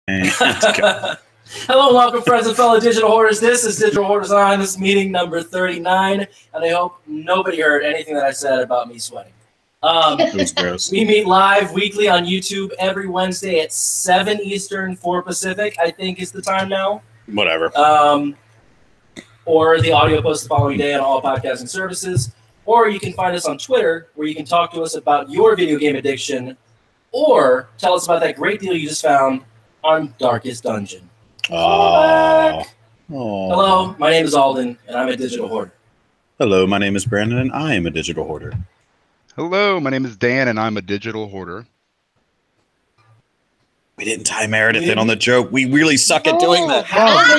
And Hello and welcome, friends and fellow digital hoarders. This is Digital Hoarders On. This is meeting number 39, and I hope nobody heard anything that I said about me sweating. it was gross. We meet live weekly on YouTube every Wednesday at 7 Eastern, 4 Pacific, I think is the time now. Whatever. Or the audio post the following day on all podcasting services. Or you can find us on Twitter, where you can talk to us about your video game addiction, or tell us about that great deal you just found on Darkest Dungeon. Oh. Hello, my name is Alden, and I'm a digital hoarder. Hello, my name is Brandon, and I am a digital hoarder. Hello, my name is Dan, and I'm a digital hoarder. We didn't tie Meredith in on the joke. We really suck at doing that.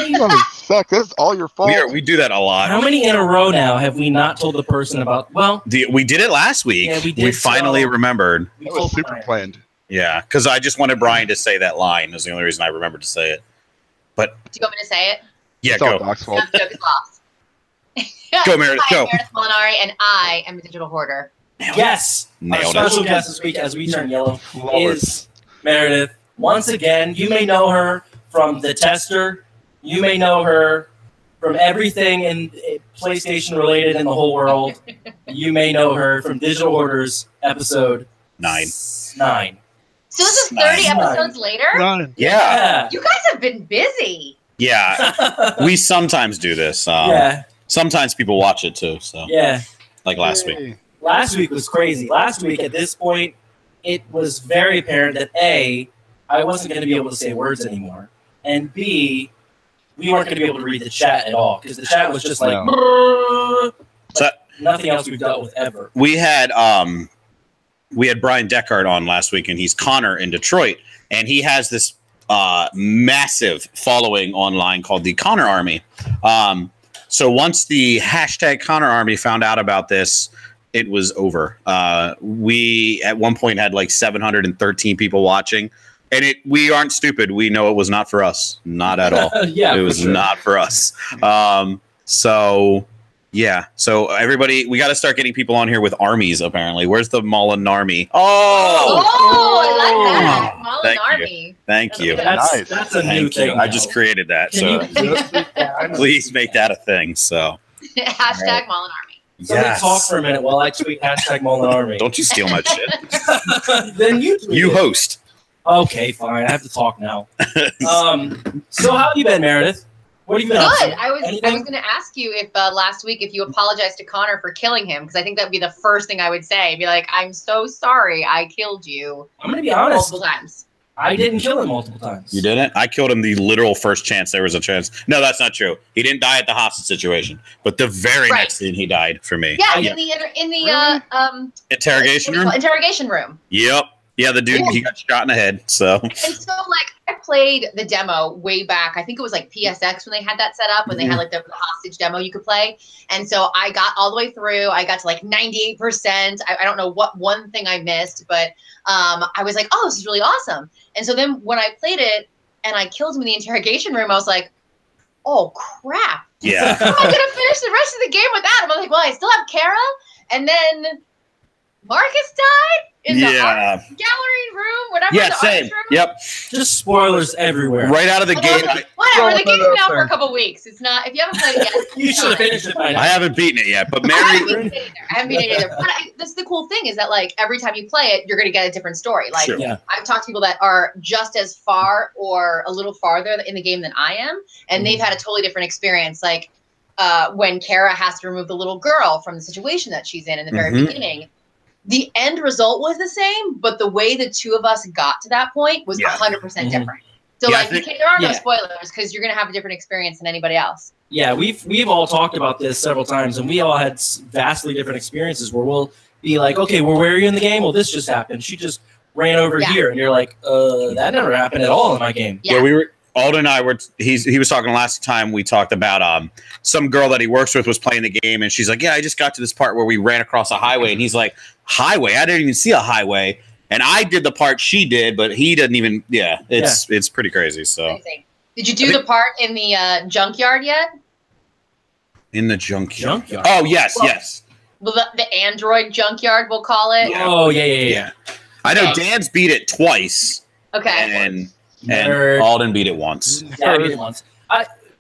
You guys suck. This is all your fault. We do that a lot. How many in a row now have we not told the person about? Well, we did it last week. Yeah, we did, we finally remembered. That was super planned. Yeah, because I just wanted Brian to say that line. Is the only reason I remembered to say it. But do you want me to say it? Yeah, it's all go. Doc's fault. The joke is lost. Go, Meredith. Hi, Go. I'm Meredith Molinari, and I am a digital hoarder. Yes. Our Nailed special it. guest this week, as we turn yellow, is Meredith. Once again, you may know her from The Tester. You may know her from everything in PlayStation related in the whole world. You may know her from Digital Hoarders episode 9. So this is 30 episodes later? Yeah. You guys have been busy. Yeah. We sometimes do this. Yeah. Sometimes people watch it too. So Yeah. like last week. Last week was crazy. Last week, at this point, it was very apparent that A, I wasn't going to be able to say words anymore, and B, we weren't going to be able to read the chat at all, because the chat was just like, So, nothing else we've dealt with ever. we had Brian Deckard on last week, and he's Connor in Detroit, and he has this massive following online called the Connor Army. So once the hashtag Connor Army found out about this, it was over. We at one point had like 713 people watching, and we aren't stupid. We know it was not for us, not at all. Yeah, it was not for us. So everybody, we got to start getting people on here with armies. Apparently, where's the Molinari? Oh, I like that. Molinari. Thank you. Nice. That's a new thing. I just created that, so please make that a thing. So Hashtag Molinari. Somebody talk for a minute while I tweet hashtag Molinari. Don't you steal my shit. Then you tweet You it. host. Okay, fine. I have to talk now. So how have you been, Meredith? What have you been up Good. to? I was going to ask you if last week if you apologized to Connor for killing him, because I think that would be the first thing I would say. Be like, I'm so sorry I killed you. I'm going to be honest. Multiple times. I didn't kill him multiple times. You didn't? I killed him the literal first chance there was a chance. No, that's not true. He didn't die at the hostage situation, but the very next thing he died for me. Yeah, in the Interrogation room? Interrogation room. Yep. Yeah, the dude, he got shot in the head, so. And so, like, I played the demo way back. I think it was, like, PSX when they had that set up, when they had, like, the hostage demo you could play. And so I got all the way through. I got to, like, 98%. I don't know what one thing I missed, but I was like, oh, this is really awesome. And so then when I played it and I killed him in the interrogation room, I was like, oh, crap. Yeah. How am I going to finish the rest of the game without him? I'm like, well, I still have Kara. And then Marcus died in the art gallery room, whatever. Yeah, the same. artist room. Yep. Just spoilers everyhere. Right out of the gate. Whatever. The game's been out for a couple weeks. It's not. If you haven't played it yet, You should have finished it by now. I haven't beaten it yet, but I Mary. haven't beaten it either. But that's the cool thing is that like every time you play it, you're going to get a different story. Like Sure. Yeah. I've talked to people that are just as far or a little farther in the game than I am, and they've had a totally different experience. Like when Kara has to remove the little girl from the situation that she's in the very beginning. The end result was the same, but the way the two of us got to that point was 100% different. So Yeah, like, there are no spoilers because you're going to have a different experience than anybody else. Yeah, we've all talked about this several times, and we all had vastly different experiences where we'll be like, okay, well, where are you in the game? Well, this just happened. She just ran over here, and you're like, that never happened at all in my game. Yeah, we were. Alden and I were. He was talking last time we talked about some girl that he works with was playing the game, and she's like, yeah, I just got to this part where we ran across a highway, and he's like, highway? I didn't even see a highway. And I did the part she did, but he didn't even. Yeah, it's pretty crazy. So, amazing. Did you do the part in the junkyard yet? In the junkyard. Oh yes, yes. Well, the android junkyard, we'll call it. Oh yeah. I know Dan's beat it twice. Okay. And And Nerd. Alden beat it once. Yeah, I beat it once.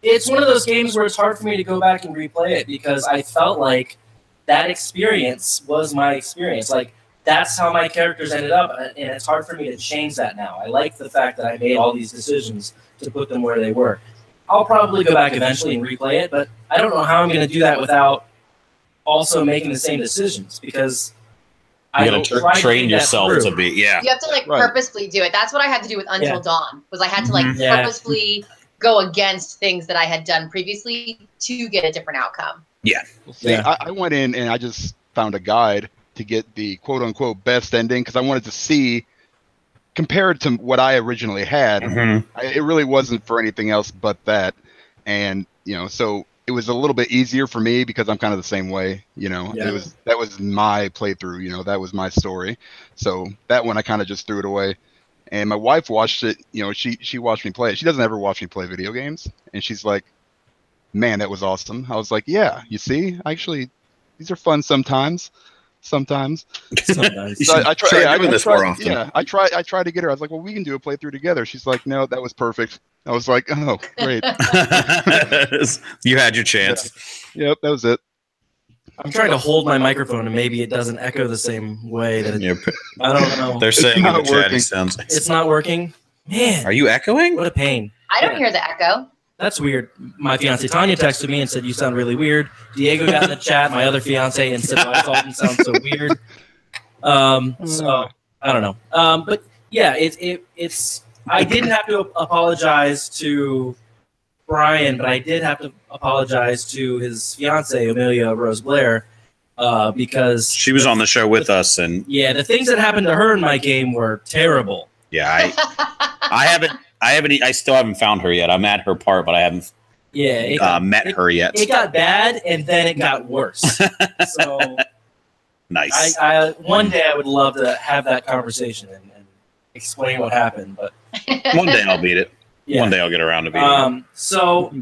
It's one of those games where it's hard for me to go back and replay it because I felt like that experience was my experience. Like, that's how my characters ended up, and it's hard for me to change that now. I like the fact that I made all these decisions to put them where they were. I'll probably go back eventually and replay it, but I don't know how I'm going to do that without also making the same decisions because You gotta train yourself to be, You have to purposefully do it. That's what I had to do with Until Dawn, was I had to purposefully go against things that I had done previously to get a different outcome. Yeah. See, I went in and I just found a guide to get the quote unquote best ending because I wanted to see compared to what I originally had. It really wasn't for anything else but that, and so it was a little bit easier for me because I'm kind of the same way. That was my playthrough. That was my story. So that one I kind of just threw it away. And my wife watched it. She watched me play it. She doesn't ever watch me play video games, and she's like, "Man, that was awesome." I was like, "Yeah, you see, actually, these are fun sometimes." Sometimes. So I try doing this more often. Yeah, I try to get her. I was like, "Well, we can do a playthrough together." She's like, "No, that was perfect." I was like, "Oh, great." You had your chance. Yeah. Yep, that was it. I'm trying to hold my microphone, and maybe it doesn't echo the same way. That I don't know. They're saying in the chat it sounds. It's not working. Man, are you echoing? What a pain. I don't hear the echo. That's weird. My fiance Tanya texted me and said, "You sound really weird." Diego got in the chat, my other fiance, and said, "I thought you sound so weird." So I don't know. But yeah, it's. I didn't have to apologize to Brian, but I did have to apologize to his fiance Amelia Rose Blair because she was on the show with us, and the things that happened to her in my game were terrible. Yeah, I still haven't found her yet. I'm at her part, but I haven't met her yet. It got bad, and then it got worse. So nice. One day I would love to have that conversation and explain what happened, but one day I'll beat it. Yeah. One day I'll get around to beating it. So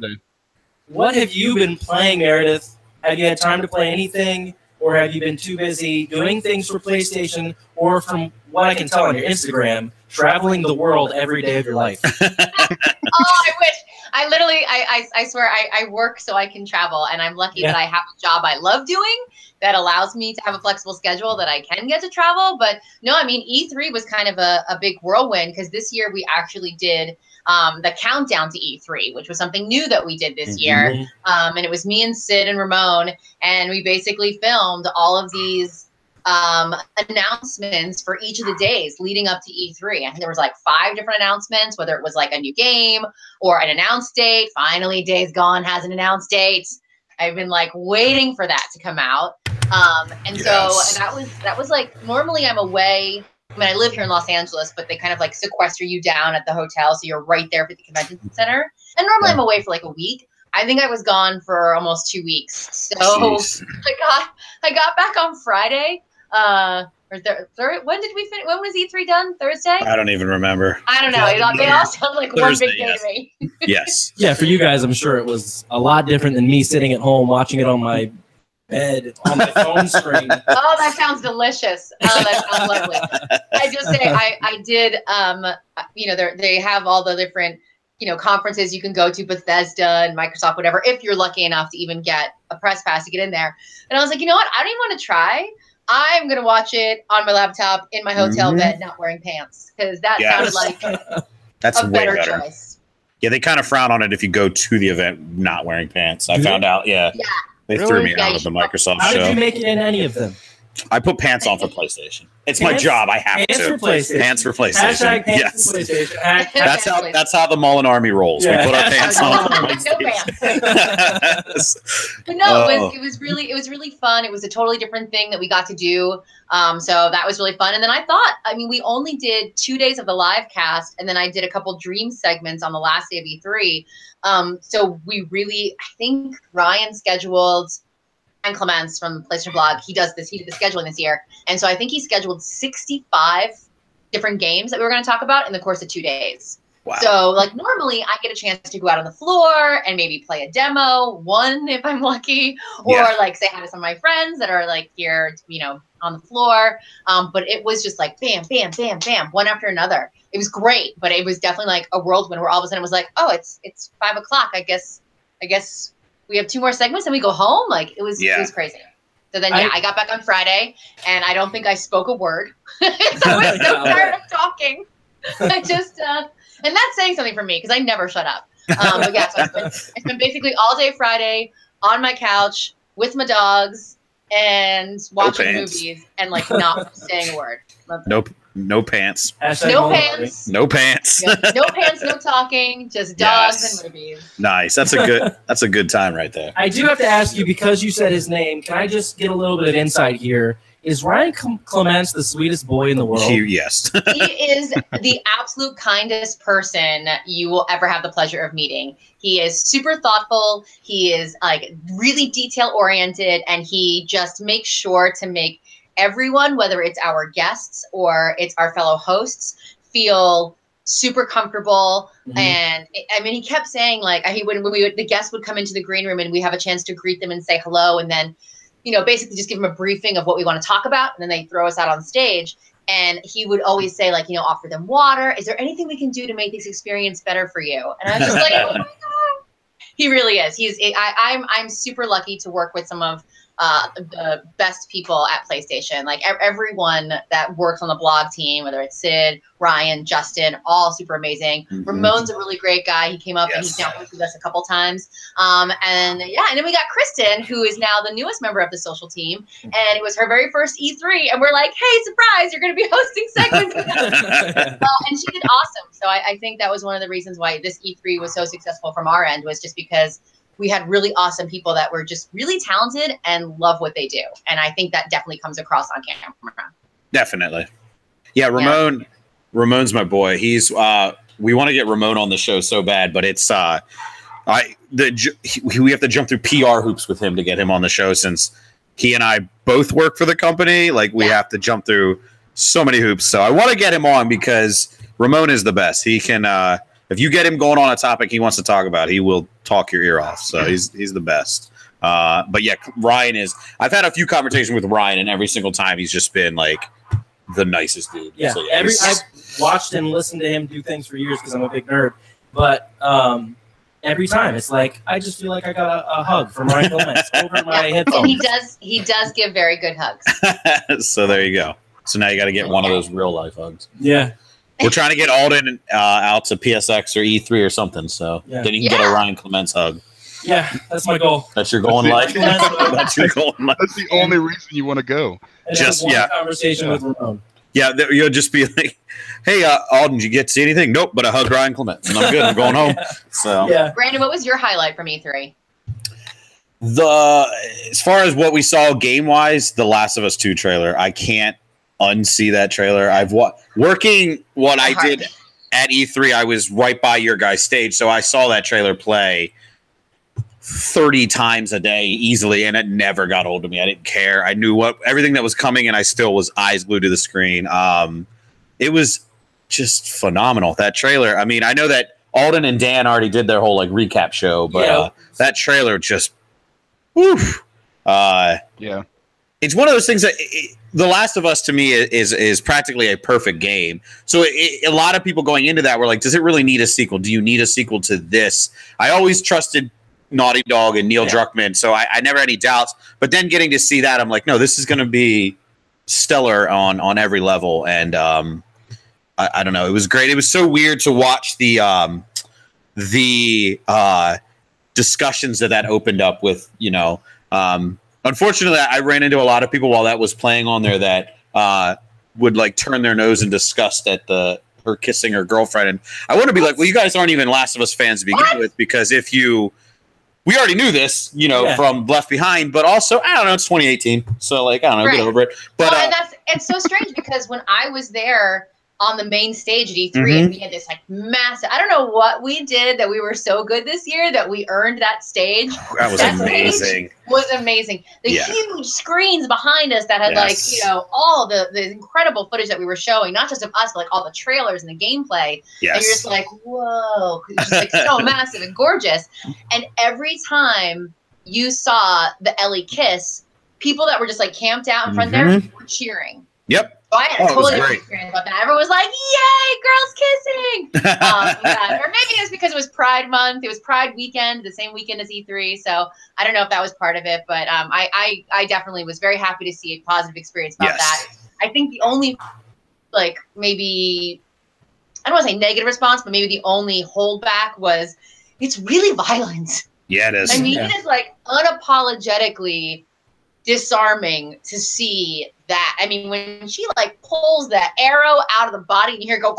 what have you been playing, Meredith? Have you had time to play anything, or have you been too busy doing things for PlayStation, or from what I can tell on your Instagram, traveling the world every day of your life? Oh, I wish. I swear, I work so I can travel, and I'm lucky that I have a job I love doing that allows me to have a flexible schedule that I can get to travel. But no, I mean, E3 was kind of a big whirlwind because this year we actually did the countdown to E3, which was something new that we did this year. And it was me and Sid and Ramon, and we basically filmed all of these announcements for each of the days leading up to E3. I think there was like 5 different announcements, whether it was like a new game or an announced date. Finally, Days Gone has an announced date. I've been like waiting for that to come out. And so that was like, normally I'm away. I mean, I live here in Los Angeles, but they kind of like sequester you down at the hotel. So you're right there at the convention center. And normally I'm away for like a week. I think I was gone for almost 2 weeks. So I got back on Friday. When did we finish? When was E3 done? Thursday? I don't even remember. I don't know. They all sound like Thursday, one big day to me. Yes. Yeah, for you guys, I'm sure it was a lot different than me sitting at home watching it on my bed on my phone screen. Oh, that sounds delicious. Oh, that sounds lovely. I just say I did. They have all the different conferences you can go to, Bethesda and Microsoft, whatever. If you're lucky enough to even get a press pass to get in there, and I was like, you know what? I don't even want to try. I'm going to watch it on my laptop in my hotel bed, not wearing pants, because that sounded like that's a way better better choice. Yeah, they kind of frown on it if you go to the event not wearing pants. I found out, they threw me out of the Microsoft show. How did you make it in any of them? I put pants on for PlayStation. It's my job. I have pants to. For PlayStation. Pants for PlayStation. Hashtag pants for PlayStation. That's how the Mullen Army rolls. Yeah. We put our pants on. No pants. But no, it was really fun. It was a totally different thing that we got to do. So that was really fun. And then we only did 2 days of the live cast, and then I did a couple dream segments on the last day of E3. So we really, I think Ryan scheduled. Clements from the PlayStation Blog, he did the scheduling this year, and so I think he scheduled 65 different games that we were going to talk about in the course of 2 days. Wow. So like normally I get a chance to go out on the floor and maybe play a demo, one if I'm lucky, or like say hi to some of my friends that are like here, on the floor. But it was just like bam, bam, bam, bam, one after another. it was great, but it was definitely like a whirlwind where all of a sudden it was like, oh, it's 5 o'clock. I guess we have 2 more segments and we go home. Like it was crazy. So then, I got back on Friday and I don't think I spoke a word. I was so tired of talking. I just, and that's saying something for me because I never shut up. But yeah, so it's been basically all day Friday on my couch with my dogs and watching movies and like not saying a word. No pants. No pants. No pants. Yeah, no pants, no talking, just dogs and movies. Nice. That's a good time right there. I do have to ask you, because you said his name, can I just get a little bit of insight here? Is Ryan Clements the sweetest boy in the world? Yes. He is the absolute kindest person you will ever have the pleasure of meeting. He is super thoughtful. He is like really detail oriented, and he just makes sure to make everyone, whether it's our guests or it's our fellow hosts, feel super comfortable. Mm-hmm. And I mean, he kept saying like, the guests would come into the green room and we have a chance to greet them and say hello. And then, basically just give them a briefing of what we want to talk about. And then they throw us out on stage. And he would always say like, offer them water. Is there anything we can do to make this experience better for you? And I was just like, oh my God. He really is. I'm super lucky to work with some of the best people at PlayStation. Like everyone that works on the blog team, whether it's Sid, Ryan, Justin, all super amazing. Mm-hmm. Ramon's a really great guy. He came up and he's now worked with us a couple times. And then we got Kristen, who is now the newest member of the social team. And it was her very first E3. And we're like, hey, surprise, you're going to be hosting segments with us. And she did awesome. So I think that was one of the reasons why this E3 was so successful from our end, was just because we had really awesome people that were just really talented and love what they do. And I think that definitely comes across on camera. Definitely. Yeah, Ramon's my boy. He's we want to get Ramon on the show so bad, but it's we have to jump through PR hoops with him to get him on the show, since he and I both work for the company. Like we have to jump through so many hoops. So I want to get him on because Ramon is the best. He can if you get him going on a topic he wants to talk about, he will talk your ear off. So he's the best. But yeah, Ryan is. I've had a few conversations with Ryan, and every single time he's just been like the nicest dude. Yeah, so, I've watched and listened to him do things for years because I'm a big nerd. But every time it's like I just feel like I got a hug from Ryan Clements over my headphones. And he does give very good hugs. So there you go. So now you got to get one of those real life hugs. Yeah. We're trying to get Alden out to PSX or E3 or something, so then you can get a Ryan Clements hug. Yeah, that's my goal. That's your goal in life. That's your goal in life. That's the only reason you want to go. And just conversation with Ramon. Yeah, you'll just be like, "Hey, Alden, did you get to see anything?" Nope, but a hug Ryan Clements, and I'm good. I'm going home. So, Brandon, what was your highlight from E3? As far as what we saw game wise, the Last of Us 2 trailer. I can't unsee that trailer. I've working what I did at E3. I was right by your guys' stage, so I saw that trailer play 30 times a day easily, and it never got old to me. I didn't care. I knew everything that was coming, and I still was eyes glued to the screen. It was just phenomenal, that trailer. I mean, I know that Alden and Dan already did their whole like recap show, but that trailer just it's one of those things that The Last of Us to me is practically a perfect game. So a lot of people going into that were like, does it really need a sequel? Do you need a sequel to this? I always trusted Naughty Dog and Neil Druckmann, so I never had any doubts. But then getting to see that, I'm like, no, this is going to be stellar on every level. And I don't know, it was great. It was so weird to watch the discussions that opened up with, unfortunately, I ran into a lot of people while that was playing on there that would like turn their nose in disgust at her kissing her girlfriend. And I want to be like, well, you guys aren't even Last of Us fans to begin with, because we already knew this, from Left Behind, but also, I don't know, it's 2018. So like, I don't know, get over it. But it's so strange because when I was there on the main stage at E3, and we had this like massive, I don't know what we did that we were so good this year that we earned that stage. That was amazing. Was amazing. The huge screens behind us that had all the incredible footage that we were showing, not just of us, but like all the trailers and the gameplay. Yes. And you're just like, whoa, it's just like so massive and gorgeous. And every time you saw the Ellie kiss, people that were just like camped out in front there were cheering. Yep. So I had a totally different experience about that. Everyone was like, "Yay, girls kissing!" Yeah. Or maybe it was because it was Pride Month. It was Pride weekend, the same weekend as E3. So I don't know if that was part of it, but I definitely was very happy to see a positive experience about that. I think the only, like, maybe, I don't want to say negative response, but maybe the only holdback was it's really violent. Yeah, it is. I mean, it is like unapologetically disarming to see that. I mean, when she like pulls the arrow out of the body and you hear it go,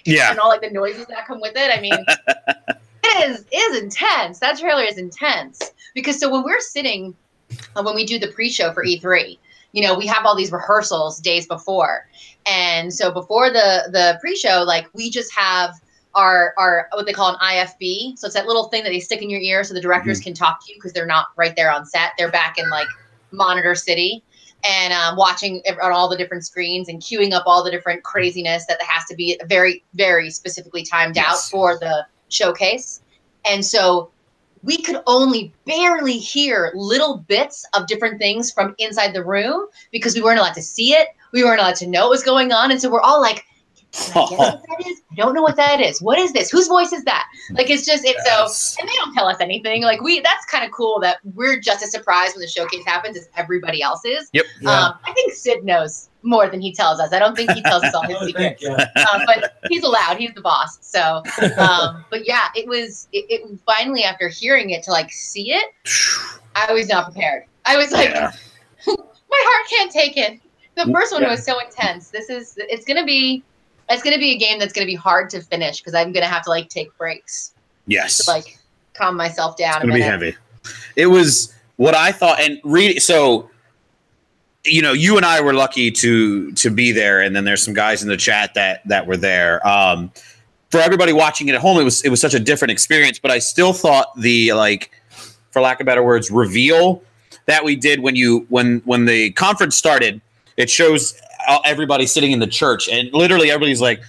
and all like the noises that come with it. I mean, it is intense. That trailer is intense because so when we're sitting, when we do the pre-show for E3, you know, we have all these rehearsals days before, and so before the pre-show, like we just have our what they call an IFB. So it's that little thing that they stick in your ear so the directors can talk to you because they're not right there on set. They're back in like Monitor City and watching on all the different screens and queuing up all the different craziness that has to be very, very specifically timed out for the showcase. And so we could only barely hear little bits of different things from inside the room because we weren't allowed to see it. We weren't allowed to know what was going on. And so we're all like, can I guess what that is? I don't know what that is. What is this? Whose voice is that? Like, it's just, it's so, and they don't tell us anything. Like, that's kind of cool that we're just as surprised when the showcase happens as everybody else is. Yep. I think Sid knows more than he tells us. I don't think he tells us all his secrets. But he's allowed. He's the boss. So, but yeah, it finally, after hearing it, to like see it, I was not prepared. I was like, my heart can't take it. The first one was so intense. It's going to be a game that's going to be hard to finish because I'm going to have to like take breaks. Yes. To like calm myself down. It's going to be heavy. It was what I thought. And so, you know, you and I were lucky to be there. And then there's some guys in the chat that were there. For everybody watching it at home, it was such a different experience. But I still thought the, like, for lack of better words, reveal that we did when the conference started, it shows everybody sitting in the church and literally everybody's like,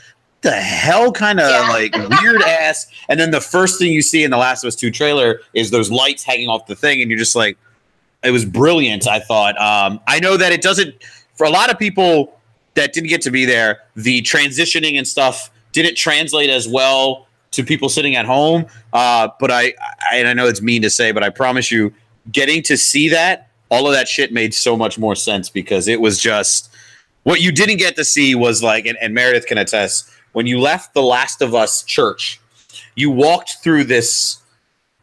the hell kind of like weird ass. And then the first thing you see in the Last of Us 2 trailer is those lights hanging off the thing. And you're just like, it was brilliant. I thought, I know that it doesn't, for a lot of people that didn't get to be there, the transitioning and stuff didn't translate as well to people sitting at home. But I know it's mean to say, but I promise you, getting to see that, all of that shit made so much more sense because it was just, what you didn't get to see was like, and Meredith can attest, when you left the Last of Us church, you walked through this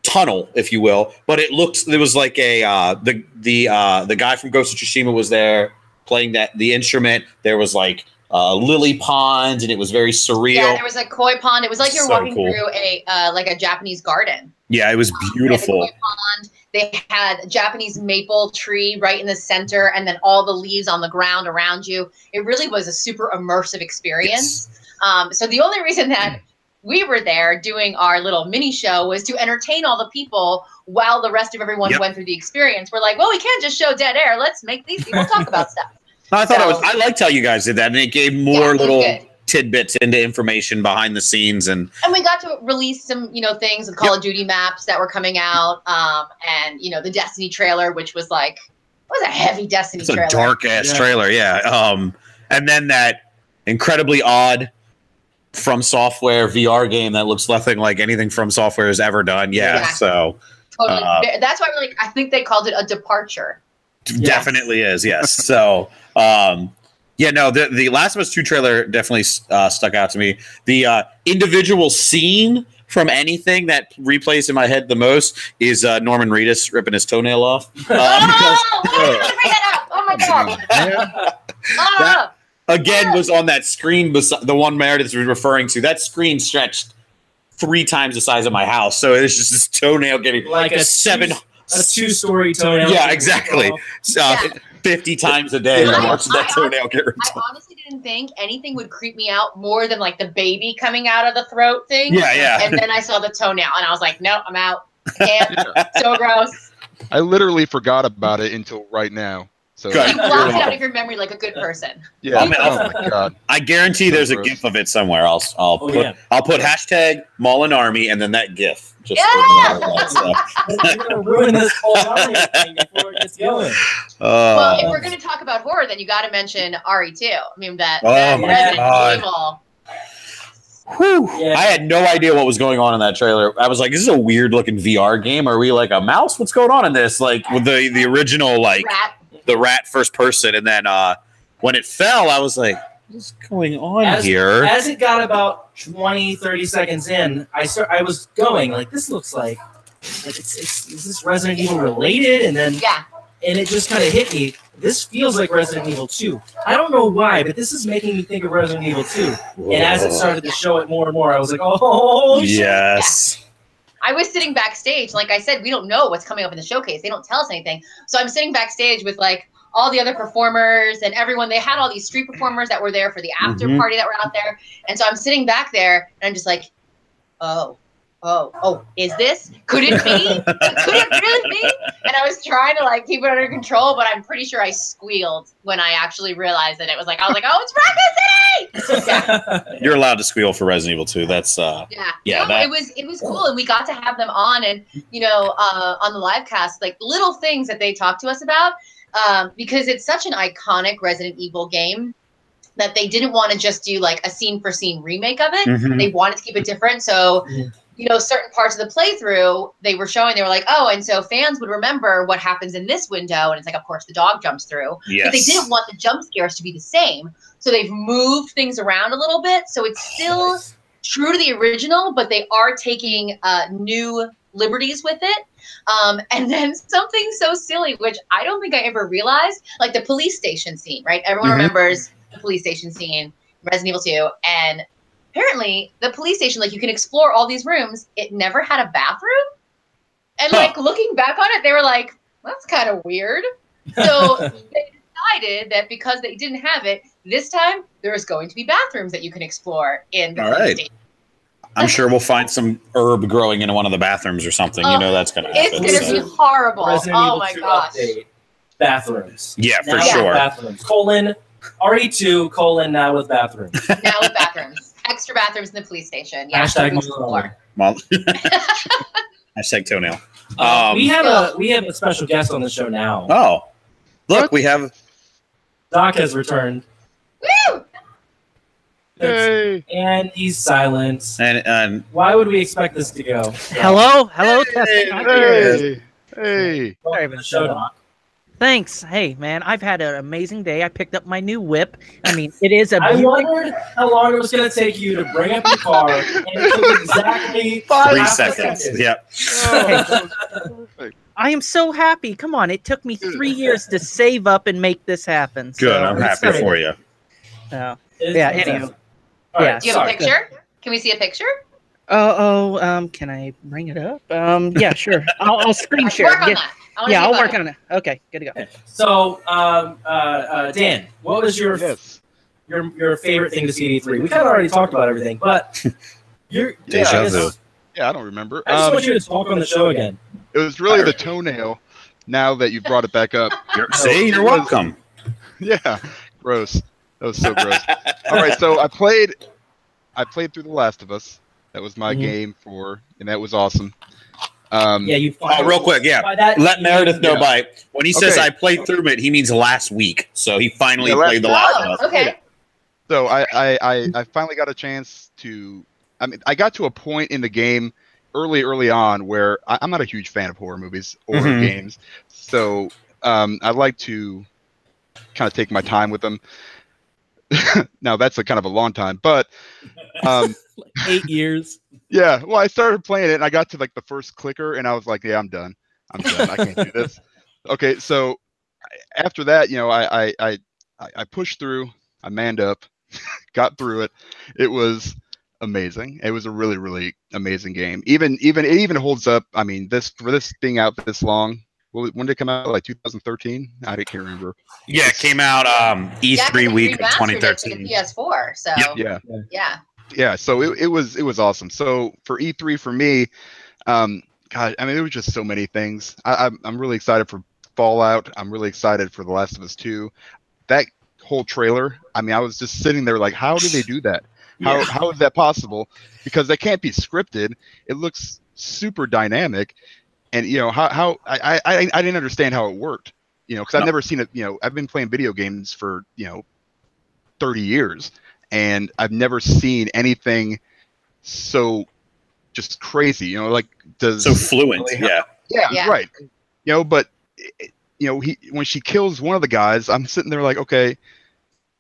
tunnel, if you will, but it was like the guy from Ghost of Tsushima was there playing the instrument. There was like lily pond, and it was very surreal. Yeah, there was a koi pond. It was like you're walking through a Japanese garden. Yeah, it was beautiful. Koi pond. They had a Japanese maple tree right in the center and then all the leaves on the ground around you. It really was a super immersive experience. Yes. So the only reason that we were there doing our little mini show was to entertain all the people while the rest of everyone went through the experience. We're like, well, we can't just show dead air. Let's make these people talk about stuff. No, I liked how you guys did that. And it gave more little tidbits into information behind the scenes. And we got to release some, things with Call of Duty maps that were coming out. And, the Destiny trailer, which was like, it was a heavy Destiny trailer. It's a dark ass trailer. Yeah. And then that incredibly odd From Software VR game that looks nothing like anything From Software has ever done. Yeah. So totally. That's why I think they called it a departure. Definitely is. Yes. So, the Last of Us 2 trailer definitely stuck out to me. The individual scene from anything that replays in my head the most is Norman Reedus ripping his toenail off. Oh my God. That, again, was on that screen, the one Meredith was referring to. That screen stretched 3 times the size of my house. So it was just this toenail getting like a 2-story toenail. Yeah, exactly. 50 times a day I'm watching that toenail get ripped off. I honestly didn't think anything would creep me out more than like the baby coming out of the throat thing. Yeah. And then I saw the toenail and I was like, no, I'm out. I can't. So gross. I literally forgot about it until right now. So Good. You blocked it out of your memory like a good person. yeah. Oh my god. I guarantee there's a gross. GIF of it somewhere. I'll Oh, put yeah. I'll put hashtag Molinari and then that GIF. Just Yeah! You're gonna ruin this whole Mario thing before it gets going. Well, if we're going to talk about horror, then you got to mention RE2. I mean, that Oh my Resident God. Evil. Whew. Yeah. I had no idea what was going on in that trailer. I was like, "This is a weird looking VR game. Are we like a mouse? What's going on in this?" Like with the original like Rat. the rat first person, and then when it fell, I was like, "What's going on here?" As it got about 20, 30 seconds in, I was going like, this looks like is this Resident Evil related? And then Yeah. and it just kind of hit me. This feels like Resident Evil 2. I don't know why, but this is making me think of Resident Evil 2. And as it started to show it more and more, I was like, oh, shit. Yes. I was sitting backstage. Like I said, we don't know what's coming up in the showcase. They don't tell us anything. So I'm sitting backstage with like all the other performers and everyone. They had all these street performers that were there for the after party that were out there. And so I'm sitting back there and I'm just like, oh, is this? Could it be? Could it really be? And I was trying to like keep it under control, but I'm pretty sure I squealed when I actually realized that it was like, I was like, oh, it's Raccoon City! Yeah. You're allowed to squeal for Resident Evil 2. That's Yeah, Yeah, no, that- it was cool, and we got to have them on, and on the live cast, like little things that they talked to us about, because it's such an iconic Resident Evil game that they didn't want to just do like a scene for scene remake of it. Mhm. They wanted to keep it different, so. Certain parts of the playthrough they were showing, they were like, oh, and so fans would remember what happens in this window, and it's like, of course, the dog jumps through. Yes. But they didn't want the jump scares to be the same, so they've moved things around a little bit, so it's still true to the original, but they are taking new liberties with it. And then something so silly, which I don't think I ever realized, like the police station scene, right? Everyone remembers the police station scene, Resident Evil 2, and apparently the police station, like you can explore all these rooms, it never had a bathroom. And like looking back on it, they were like, that's kind of weird. So they decided that because they didn't have it, this time there's going to be bathrooms that you can explore in the police station. I'm sure we'll find some herb growing in one of the bathrooms or something. That's going to happen. It's going to be horrible. Resident Oh Evil my 2 gosh. update. Bathrooms. Yeah, for Now sure. with bathrooms. RE2, now with bathrooms. Now with bathrooms. Extra bathrooms in the police station. Yeah. Hashtag Boots galore. Well, hashtag toenail. We have a special guest on the show now. Oh, look, we have. Doc has returned. Woo! Hey. And he's silent. And Why would we expect this to go? Hello, testing. I'm here. Hey. Welcome to the show, Doc. Thanks. Hey, man, I've had an amazing day. I picked up my new whip. I mean, it is a. I wondered how long it was going to take you to bring up your car, and it took exactly 3 half a seconds. second. Yeah. Perfect. I am so happy. Come on, it took me 3 years to save up and make this happen. Good. So I'm it's happy exciting. for you. So, It's yeah. fantastic. Anyway. All Yeah. right, Do you have a sorry. picture? Can we see a picture? Can I bring it up? Yeah, sure. I'll screen share. Work on Yeah, that. I wanna yeah, see I'll a work photo. on it. Okay, good to go. Okay. So, Dan, what was your Yes. your favorite thing to see at E3? We kind of already talked about everything, but I Deja guess- vu. Yeah, I don't remember. I just want you to talk on the show again. It was really the toenail. Now that you've brought it back up. See, you're welcome. Yeah, gross. That was so gross. All right, so I played through The Last of Us. That was my game and that was awesome. Yeah, you. Oh, real quick, yeah. By that, Let Meredith know Yeah. by when he says Okay. I played through it, he means last week. So he finally Yeah, last played The week. Last of Oh, Us. okay. So I finally got a chance to. I mean, I got to a point in the game early on where I'm not a huge fan of horror movies or games. So I like to kind of take my time with them. Now that's a kind of a long time, but 8 years. yeah. Well, I started playing it and I got to like the first clicker and I was like, yeah, I'm done. I can't do this. Okay, so after that, I pushed through. I manned up, got through it. It was amazing. It was a really, really amazing game. It even holds up. I mean, this being out this long. When did it come out? Like 2013? I can't remember. Yeah, it came out E3 week of 2013. PS4. So Yep. Yeah. So it was awesome. So for E3 for me, God, I mean, there was just so many things. I'm really excited for Fallout. I'm really excited for The Last of Us 2. That whole trailer, I mean, I was just sitting there like, how do they do that? How is that possible? Because that can't be scripted. It looks super dynamic, and how I didn't understand how it worked. Because I've never seen it. I've been playing video games for 30 years, and I've never seen anything so just crazy. So fluent. Yeah, right. But when she kills one of the guys, I'm sitting there like, okay,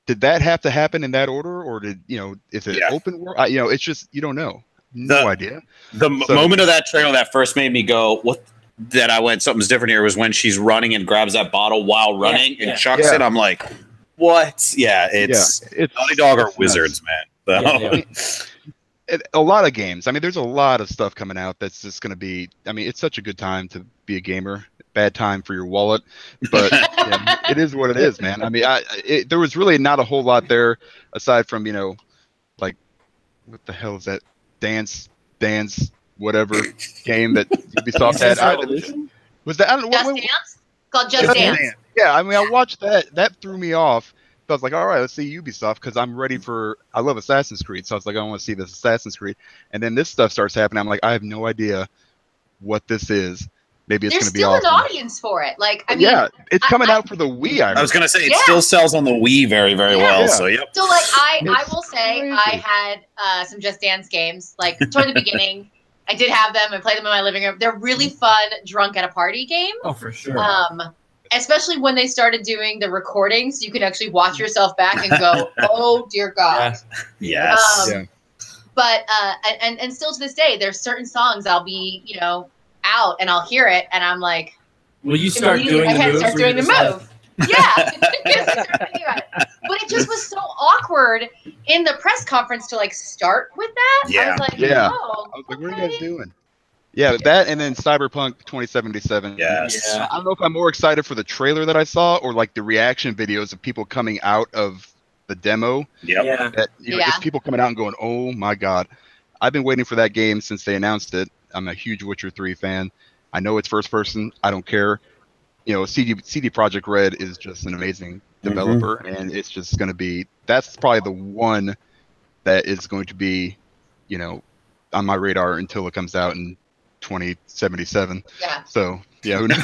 did that have to happen in that order, or is it open world? It's just, you don't know. No idea. The moment of that trailer that first made me go, what? That I went, something's different here, was when she's running and grabs that bottle while running and chucks it. I'm like, what? Yeah, it's Naughty Dog are wizards, man. So. A lot of games. I mean, there's a lot of stuff coming out that's just going to be. I mean, it's such a good time to be a gamer. Bad time for your wallet, but it is what it is, man. I mean, there was really not a whole lot there aside from like, what the hell is that dance whatever game that Ubisoft had? Was that? I don't know. Just Dance? It's called Just Dance. Yeah, I mean, I watched that. That threw me off. So I was like, all right, let's see Ubisoft, because I'm ready for. I love Assassin's Creed, so I was like, I want to see this Assassin's Creed. And then this stuff starts happening. I'm like, I have no idea what this is. Maybe it's going to be awesome. There's still an audience for it. Like, I mean, it's coming out for the Wii. I was going to say it still sells on the Wii very, very well. So So like, I will say I had some Just Dance games like toward the beginning. I did have them and played them in my living room. They're really fun, drunk at a party game. Oh, for sure. Especially when they started doing the recordings, you can actually watch yourself back and go, "Oh dear God." Yes. But and still to this day, there's certain songs I'll be out and I'll hear it and I'm like, will you start doing the move? Start doing the move. But it just was so awkward in the press conference to like start with that. I was like, I was like, what are you guys doing? Yeah, that and then Cyberpunk 2077. Yes. I don't know if I'm more excited for the trailer that I saw or like the reaction videos of people coming out of the demo. Just people coming out and going, oh my God. I've been waiting for that game since they announced it. I'm a huge Witcher 3 fan. I know it's first person. I don't care. CD Projekt Red is just an amazing developer, and it's just going to be. That's probably the one that is going to be, on my radar until it comes out in 2077. Yeah. So who knows?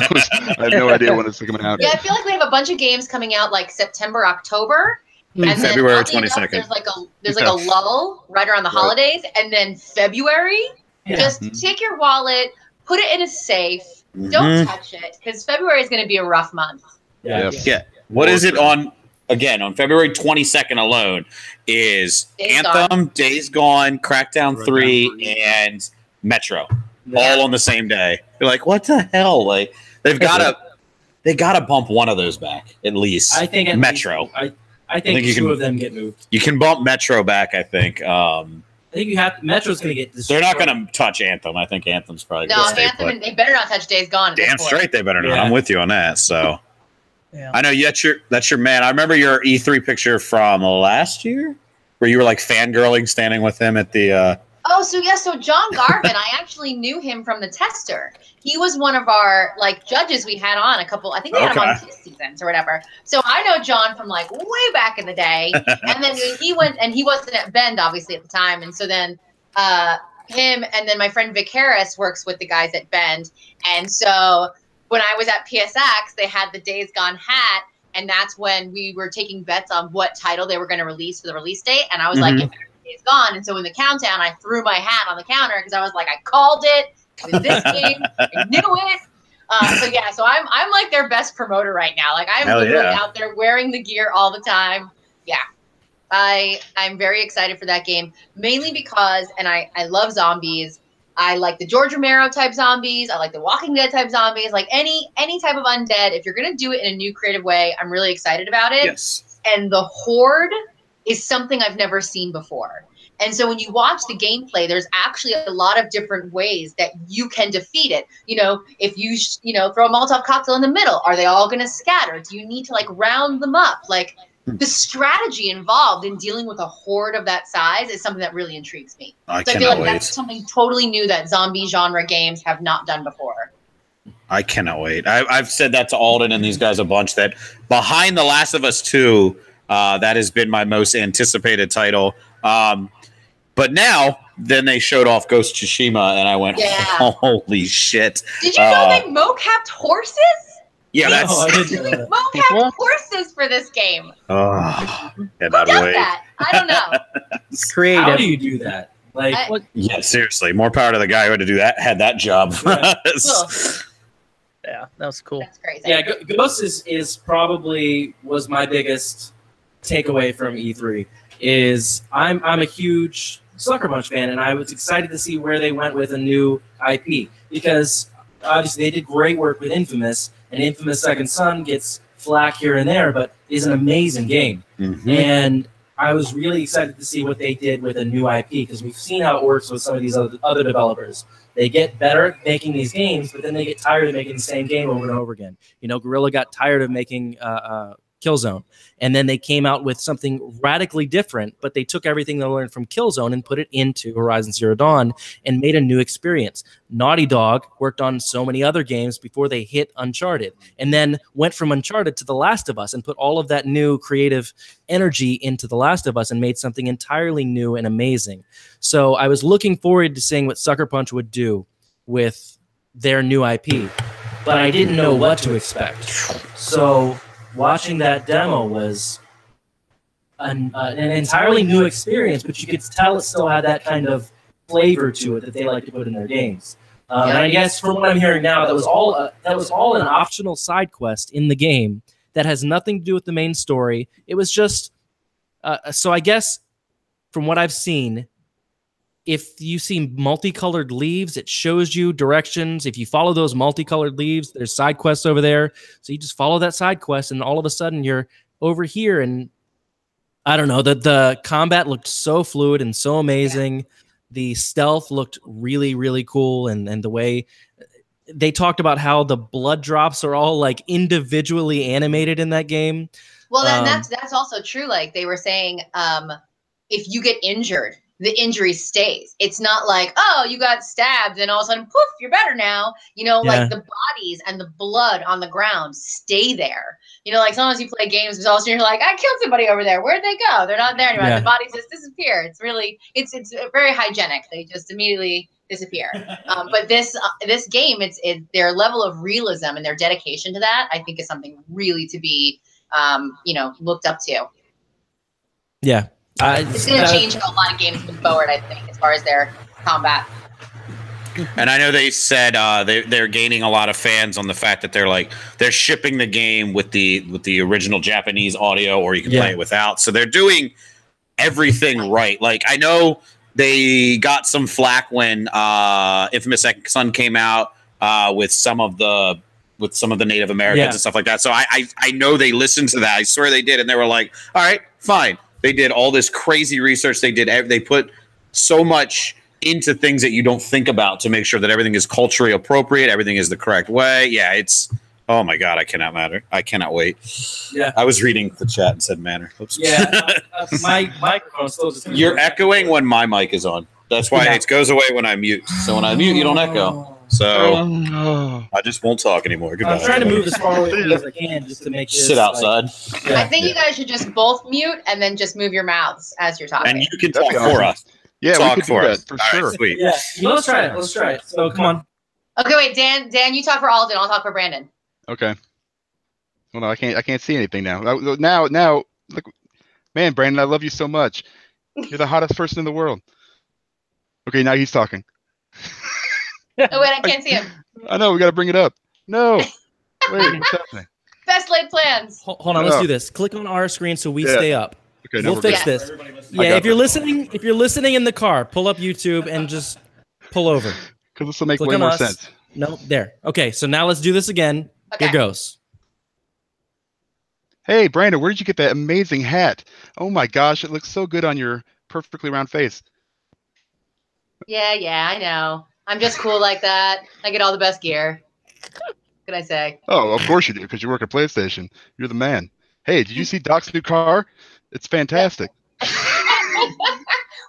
I have no idea when it's coming out. Yeah, I feel like we have a bunch of games coming out like September, October. And February then 22nd. There's like a lull right around the holidays, and then February. Just take your wallet, put it in a safe, don't touch it, because February is going to be a rough month. What is it on February 22nd alone is Anthem, Days Gone, Crackdown 3, and Metro, all on the same day. You're like, what the hell? Like they gotta bump one of those back at least. I think Metro. I think two of them get moved. You can bump Metro back, I think. I think you have Metro's going to get destroyed. They're not going to touch Anthem. I think Anthem's probably going to stay put. Anthem, they better not touch Days Gone. Damn straight, they better not. I'm with you on that. So, I know that's your man. I remember your E3 picture from last year, where you were like fangirling, standing with him at the. So John Garvin, I actually knew him from the Tester. He was one of our judges we had on a couple. I think we had him on 2 seasons or whatever. So I know John from like way back in the day. And then he went, and he wasn't at Bend obviously at the time. And so then him and then my friend Vic Harris works with the guys at Bend. And so when I was at PSX, they had the Days Gone hat, and that's when we were taking bets on what title they were going to release for the release date. And I was like, if Days Gone. And so in the countdown, I threw my hat on the counter because I was like, I called it. It was this game. I knew it. So I'm like their best promoter right now. Like I'm literally out there wearing the gear all the time. Yeah. I'm very excited for that game, mainly because, and I love zombies. I like the George Romero type zombies. I like the Walking Dead type zombies. Like any type of undead. If you're going to do it in a new creative way, I'm really excited about it. Yes. And the Horde is something I've never seen before. And so when you watch the gameplay, there's actually a lot of different ways that you can defeat it. If you, throw a Molotov cocktail in the middle, are they all going to scatter? Do you need to round them up? The strategy involved in dealing with a horde of that size is something that really intrigues me. I feel like that's something totally new that zombie genre games have not done before. I cannot wait. I've said that to Alden and these guys a bunch, that behind The Last of Us 2, that has been my most anticipated title. But now, then they showed off Ghost of Tsushima, and I went, holy shit. Did you know they mocapped horses? Yeah, that's... mocapped horses for this game. Oh, who does that? I don't know. Creative. How do you do that? Like, yeah, seriously. More power to the guy who had to do that, had that job. Yeah. Yeah, that was cool. That's crazy. Yeah, Ghost is probably was my biggest takeaway from E3. Is I'm a huge Sucker Punch fan, and I was excited to see where they went with a new IP, because obviously they did great work with Infamous, and Infamous Second Son gets flack here and there, but is an amazing game. Mm-hmm. And I was really excited to see what they did with a new IP, because we've seen how it works with some of these other developers. They get better at making these games, but then they get tired of making the same game over and over again. You know, Guerrilla got tired of making Killzone, and then they came out with something radically different, but they took everything they learned from Killzone and put it into Horizon Zero Dawn and made a new experience. Naughty Dog worked on so many other games before they hit Uncharted, and then went from Uncharted to The Last of Us and put all of that new creative energy into The Last of Us and made something entirely new and amazing. So I was looking forward to seeing what Sucker Punch would do with their new IP, but I didn't know what to expect. So watching that demo was an entirely new experience, but you could tell it still had that kind of flavor to it that they like to put in their games. And I guess from what I'm hearing now, that was all an optional side quest in the game that has nothing to do with the main story. It was just so I guess from what I've seen, if you see multicolored leaves, it shows you directions. If you follow those multicolored leaves, there's side quests over there. So you just follow that side quest, and all of a sudden you're over here. And I don't know, the combat looked so fluid and so amazing. Yeah. The stealth looked really, really cool. And the way they talked about how the blood drops are all like individually animated in that game. Well, that's also true. Like they were saying, if you get injured, the injury stays. It's not like, oh, you got stabbed and all of a sudden, poof, you're better now. You know, like the bodies and the blood on the ground stay there. You know, like sometimes you play games and all of a sudden you're like, I killed somebody over there. Where'd they go? They're not there anymore. Yeah. The bodies just disappear. It's really, it's very hygienic. They just immediately disappear. But this game, it's their level of realism and their dedication to that, I think is something really to be, looked up to. Yeah. It's going to change how a lot of games move forward, I think, as far as their combat. And I know they said they're gaining a lot of fans on the fact that they're shipping the game with the original Japanese audio, or you can play it without. So they're doing everything right. Like I know they got some flack when Infamous Second Son came out with some of the Native Americans and stuff like that. So I know they listened to that. I swear they did, and they were like, all right, fine. They did all this crazy research. They put so much into things that you don't think about to make sure that everything is culturally appropriate, everything is the correct way. Yeah, it's oh my god, I cannot wait. Yeah, I was reading the chat and said manner. Oops. Yeah, my microphone's still just. You're echoing when my mic is on. That's why it goes away when I mute. So when I mute, you don't echo. So I just won't talk anymore. Goodbye. I'm trying to move as far away as I can just to make this. Sit outside. I think you guys should just both mute and then just move your mouths as you're talking. And you can talk for us. Yeah, talk we could do that for sure. Right, sweet. Yeah, let's try it. So come on. Okay, wait, Dan, you talk for Alden. I'll talk for Brandon. Okay. Well, no, I can't see anything now. Now, look, man, Brandon, I love you so much. You're the hottest person in the world. Okay, now he's talking. Oh wait, I can't see him. I know, we got to bring it up. No, wait, what's happening? Best laid plans. Hold on, let's do this. Click on our screen so we stay up. Okay, we'll fix this. Yeah, if you're listening in the car, pull up YouTube and just pull over. Because this will make way more sense. No, there. Okay, so now let's do this again. Okay. Here goes. Hey, Brandon, where did you get that amazing hat? Oh my gosh, it looks so good on your perfectly round face. Yeah, I know. I'm just cool like that. I get all the best gear. What can I say? Oh, of course you do, because you work at PlayStation. You're the man. Hey, did you see Doc's new car? It's fantastic. We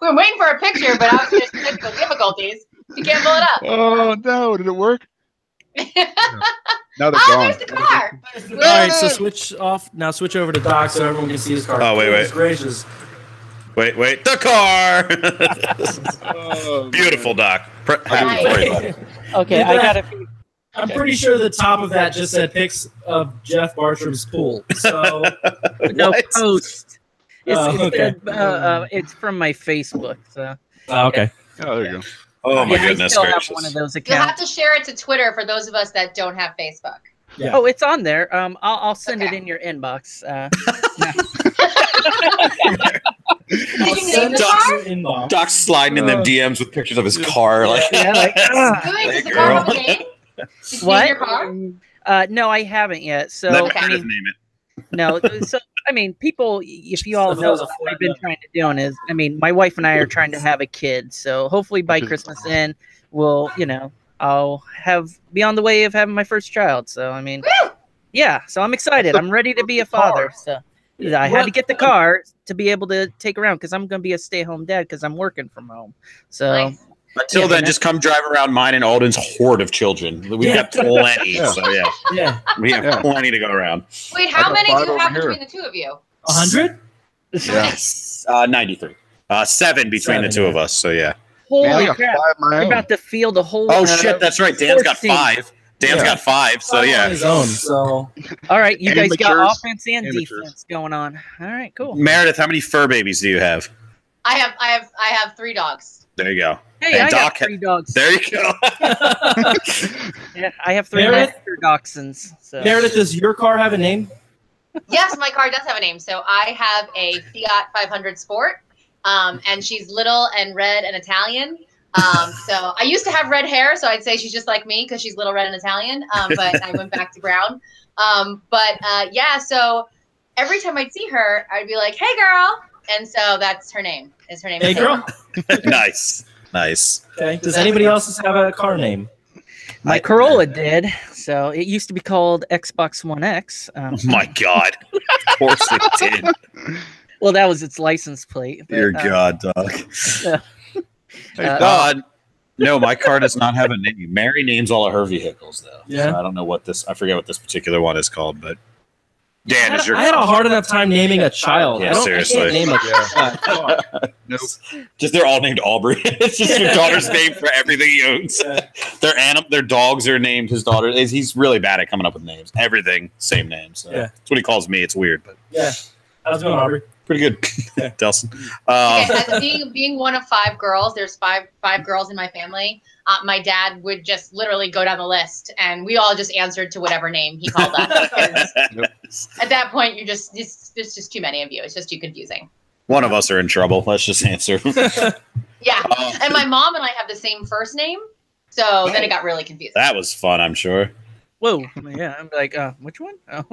were waiting for a picture, but obviously there's technical difficulties. You can't pull it up. Oh, no. Did it work? Now they're Oh, gone. there's the car. All right, so switch off now. Switch over to Doc so everyone can see his car. Oh, wait. Goodness gracious. Wait, the car. Oh, Beautiful, Doc. Happy for you, buddy. Okay, I gotta. I'm pretty sure the top of that just said pics of Jeff Bartram's pool. So No What? post. Okay. It's from my Facebook. So okay. Oh, there you go. Oh my yeah, goodness I still gracious. have one of those You'll have accounts. to share it to Twitter for those of us that don't have Facebook. Yeah. Oh, it's on there. I'll send it Okay. in your inbox. Did you name the Doc's- car? Inbox. Doc's sliding in them DMs with pictures of his car. Like, Yeah, like, Good. Does the car have a name? Did you What? name your car? no, I haven't yet. So let I Meredith mean, name it. no. So I mean, people. If you all know what I've been trying to do is, I mean, my wife and I are trying to have a kid. So hopefully by Christmas end, we'll, I'll be on the way of having my first child. So I mean, Woo! yeah. So I'm excited. I'm ready to be a father. So I had to get the car to be able to take around because I'm going to be a stay-at-home dad because I'm working from home. So. Nice. Until Yeah, then, man. just come drive around mine and Alden's horde of children. We've got plenty. Yeah. So yeah, Yeah. we have Yeah. plenty to go around. Wait, I how got many do 5 you over have here. between the two of you? 100? Yeah. 93. 7 between the 7, two yeah. of us. So yeah. Holy Man, I got crap! 5 of my We're own. about to field a whole. Oh shit, that's right. Dan's got 14. 5. Dan's Yeah. got 5. So On yeah. his own. So All right, you guys got Amateurs. offense and Amateurs. defense going on. All right, cool. Meredith, how many fur babies do you have? I have 3 dogs. There you go. Hey, And I Doc got 3 dogs. There you go. Yeah, I have 3 Meredith? master dachshunds. So. Meredith, does your car have a name? Yes, my car does have a name. So I have a Fiat 500 Sport, and she's little and red and Italian. So I used to have red hair, so I'd say she's just like me because she's little, red, and Italian. But I went back to brown. Yeah. So every time I'd see her, I'd be like, "Hey, girl," and so that's her name. Is her name? Hey, girl. Nice. Okay. Does anybody else have a car name? My Corolla did. So it used to be called Xbox One X. Oh my God. Of course it did. Well, that was its license plate. but, Dear God, dog. uh, No, my car does not have a name. Mary names all of her vehicles, though. Yeah. So I don't know what I forget what this particular one is called, but Dan, is your I had a hard enough time naming a child. Yeah, I seriously. can't name a car. Nope. just they're all named Aubrey. It's just your daughter's name for everything he owns. Their dogs are named his daughter. He's really bad at coming up with names. Everything same name. So Yeah. that's what he calls me. It's weird, but Yeah. How's it going, Aubrey? pretty good. Yeah. Delson. Okay, as being one of 5 girls, there's five girls in my family. My dad would just literally go down the list, and we all just answered to whatever name he called us. because at that point, there's just too many of you. It's just too confusing. One of us are in trouble. Let's just answer. Yeah, and my mom and I have the same first name, so then it got really confusing. That was fun, I'm sure. whoa. Yeah. I'm like, which one? Oh.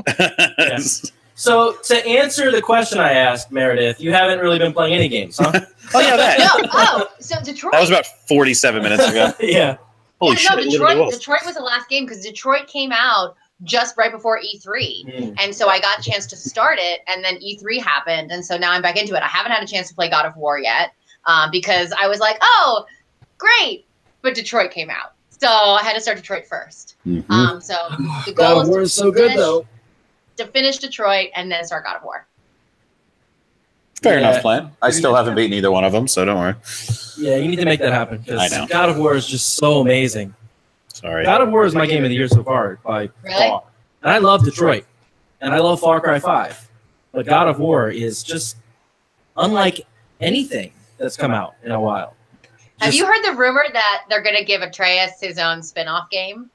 So to answer the question I asked, Meredith, you haven't really been playing any games, huh? Oh yeah, that. No, so Detroit. That was about 47 minutes ago. Yeah. Holy Yeah, shit! no, it literally was. Detroit was the last game because Detroit came out just right before E3. And so I got a chance to start it, and then E3 happened, and so now I'm back into it. I haven't had a chance to play God of War yet because I was like, oh, great, but Detroit came out. So I had to start Detroit first. Mhm. So the God goal of War is is so good, though. to finish Detroit and then start God of War. Fair Yeah. enough plan. I still haven't beaten either one of them, so don't worry. Yeah, you need to make that happen I know. because God of War is just so amazing. Sorry. God of War is my game of the year so far by Really? far. And I love Detroit, and I love Far Cry 5. But God of War is just unlike anything that's come out in a while. Have Just- you heard the rumor that they're going to give Atreus his own spin-off game?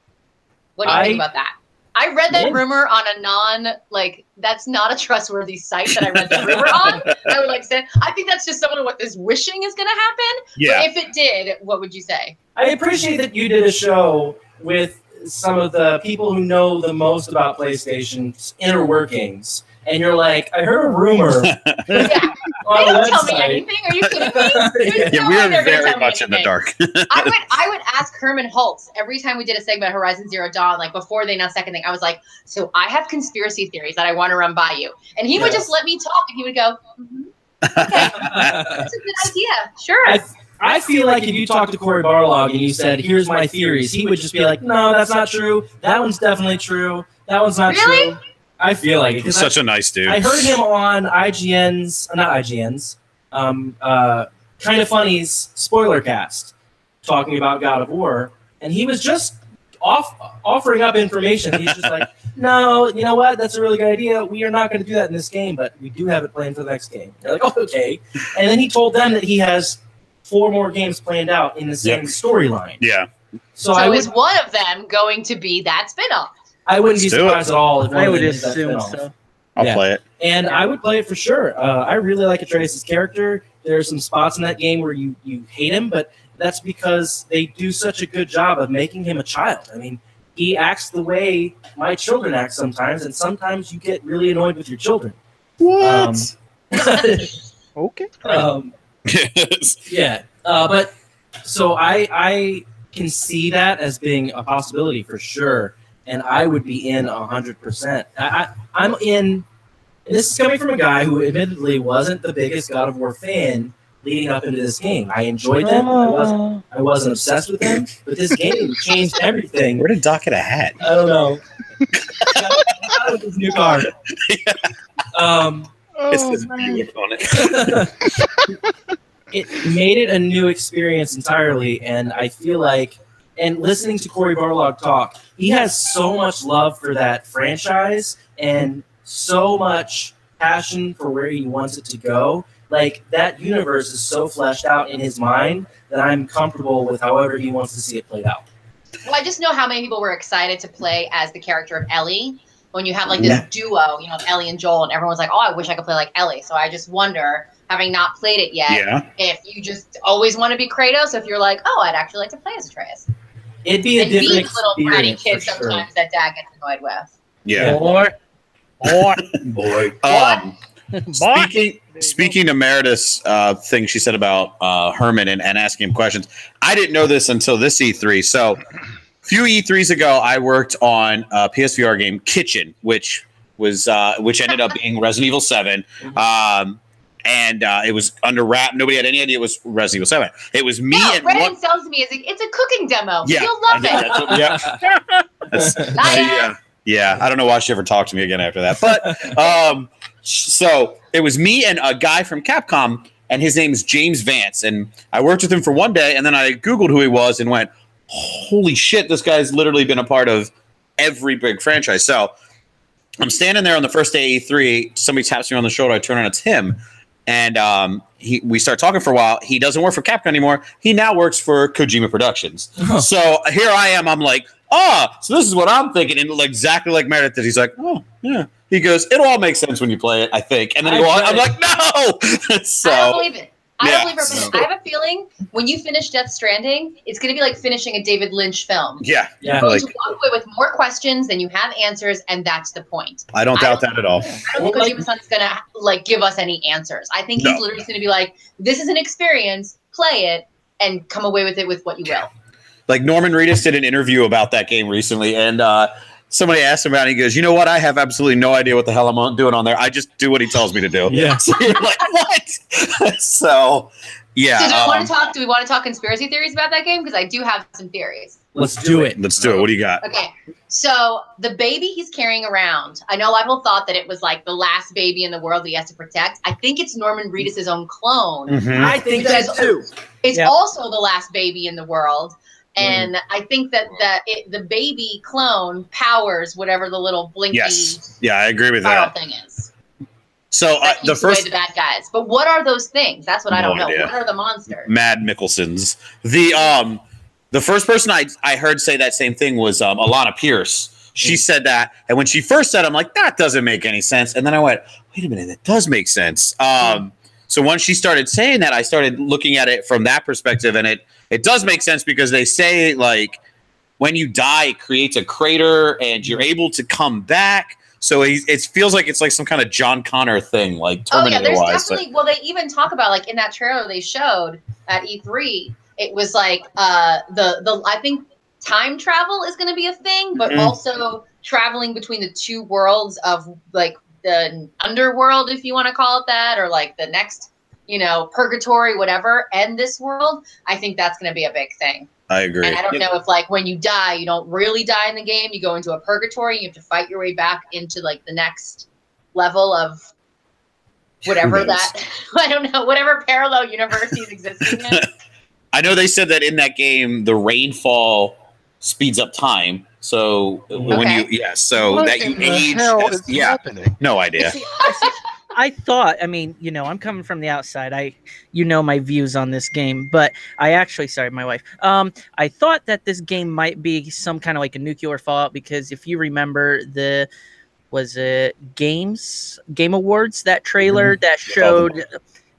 What do you think about that? I read that Yeah. rumor on a that's not a trustworthy site that I read the rumor on. I would say, I think that's just someone what is wishing is going to happen. Yeah. But if it did, what would you say? I appreciate that you did a show with some of the people who know the most about PlayStation's inner workings. And you're like, I heard a rumor Yeah. on They a don't tell me website. anything. Are you kidding me? There's Yeah, no we way are they're gonna very tell me much in the anything. dark. I would ask Herman Hultz every time we did a segment Horizon Zero Dawn, like before they announced second thing. I was like, so I have conspiracy theories that I want to run by you, and he would Yes. just let me talk, and he would go, okay, that's a good idea, sure. I feel like if you talked to Cory Barlog and you said, "Here's my theories," he would just be like, "No, that's not true. That one's definitely true. That one's not true." I feel like it. He's such a nice dude. I heard him on not IGN's, Kind of Funny's spoiler cast, talking about God of War, and he was just offering up information. He's just like, "No, you know what? That's a really good idea. We are not going to do that in this game, but we do have it planned for the next game." They're like, "Oh, okay." And then he told them that he has 4 more games planned out in the same storyline. Yeah. So is one of them going to be that spinoff? I wouldn't be surprised at all if I would assume so. I'll play it. And I would play it for sure. I really like Atreus' character. There are some spots in that game where you hate him, but that's because they do such a good job of making him a child. I mean, he acts the way my children act sometimes, and sometimes you get really annoyed with your children. What? Okay. Yeah. But so I can see that as being a possibility for sure, and I would be in 100%. I'm in. And this is coming from a guy who admittedly wasn't the biggest God of War fan leading up into this game. I enjoyed them. I wasn't obsessed with them, but this game changed everything. Where did Doc get a hat? I don't know. Got with his new car. It's his view on it. It made it a new experience entirely, and I feel like, and listening to Cory Barlog talk, he has so much love for that franchise and so much passion for where he wants it to go. Like, that universe is so fleshed out in his mind that I'm comfortable with however he wants to see it played out. Well, I just know how many people were excited to play as the character of Ellie when you have like this duo, you know, of Ellie and Joel, and everyone's like, "Oh, I wish I could play like Ellie." So I just wonder, having not played it yet, if you just always want to be Kratos, if you're like, "Oh, I'd actually like to play as Atreus." It'd be a different little bratty experience kid for sometimes that Dad gets annoyed with. Yeah. Boy. Speaking to Meredith's thing she said about Herman and asking him questions, I didn't know this until this E3. So a few E3s ago, I worked on a PSVR game, Kitchen, which ended up being Resident Evil 7. And it was under wrap. Nobody had any idea it was Resident Evil 7. It was me and Brennan tells me it's a cooking demo. Yeah, You'll love it. Yeah, I don't know why she ever talked to me again after that. But so it was me and a guy from Capcom, and his name is James Vance. And I worked with him for one day, and then I Googled who he was and went, holy shit, this guy's literally been a part of every big franchise. So I'm standing there on the first day of E3. Somebody taps me on the shoulder. I turn around, it's him. And we start talking for a while. He doesn't work for Capcom anymore. He now works for Kojima Productions. So here I am. I'm like, so this is what I'm thinking. And exactly like Meredith did. He's like, oh, yeah. He goes, it'll all make sense when you play it, I think. And then I'm like, no! So, I don't believe it. I don't believe it. I have a feeling when you finish Death Stranding, it's going to be like finishing a David Lynch film. Yeah. You're going to walk away with more questions than you have answers, and that's the point. I don't doubt that at all. I don't think Kojima-san's going to give us any answers. I think he's literally going to be like, this is an experience, play it, and come away with it with what you will. Like Norman Reedus did an interview about that game recently, and somebody asked him about it. He goes, you know what? I have absolutely no idea what the hell I'm doing on there. I just do what he tells me to do. Yeah. So you're like, what? So, yeah. Do we want to talk conspiracy theories about that game? Because I do have some theories. Let's do it. Let's do it. What do you got? Okay. So the baby he's carrying around, I know a lot of people thought that it was like the last baby in the world that he has to protect. I think it's Norman Reedus' own clone. Mm-hmm. I think that too. It's also the last baby in the world. And I think that the baby clone powers whatever the little blinky I agree with that thing is. So the first the bad guys. But what are those things? That's what I don't know. idea. What are the monsters? Mad Mickelsons. The first person I heard say that same thing was Alana Pierce. She said that, and when she first said it, I'm like, that doesn't make any sense. And then I went, wait a minute, that does make sense. So once she started saying that, I started looking at it from that perspective, and it does make sense because they say, like, when you die, it creates a crater, and you're able to come back. So it feels like it's like some kind of John Connor thing, like Terminator-wise. Oh, yeah, there's definitely... Well, they even talk about, like, in that trailer they showed at E3, it was like I think time travel is going to be a thing, but also traveling between the two worlds of, like, the underworld, if you want to call it that, or, like, the next, purgatory, whatever, and this world, I think that's going to be a big thing. I agree. And I don't know if like when you die, you don't really die in the game. You go into a purgatory and you have to fight your way back into like the next level of whatever that, I don't know, whatever parallel universe he's existing in. I know they said that in that game, the rainfall speeds up time. So when that you age, happening? No idea. I thought, I mean, I'm coming from the outside. My views on this game, but I actually, sorry, my wife. I thought that this game might be some kind of like a nuclear fallout, because if you remember was it Game Awards, that trailer that showed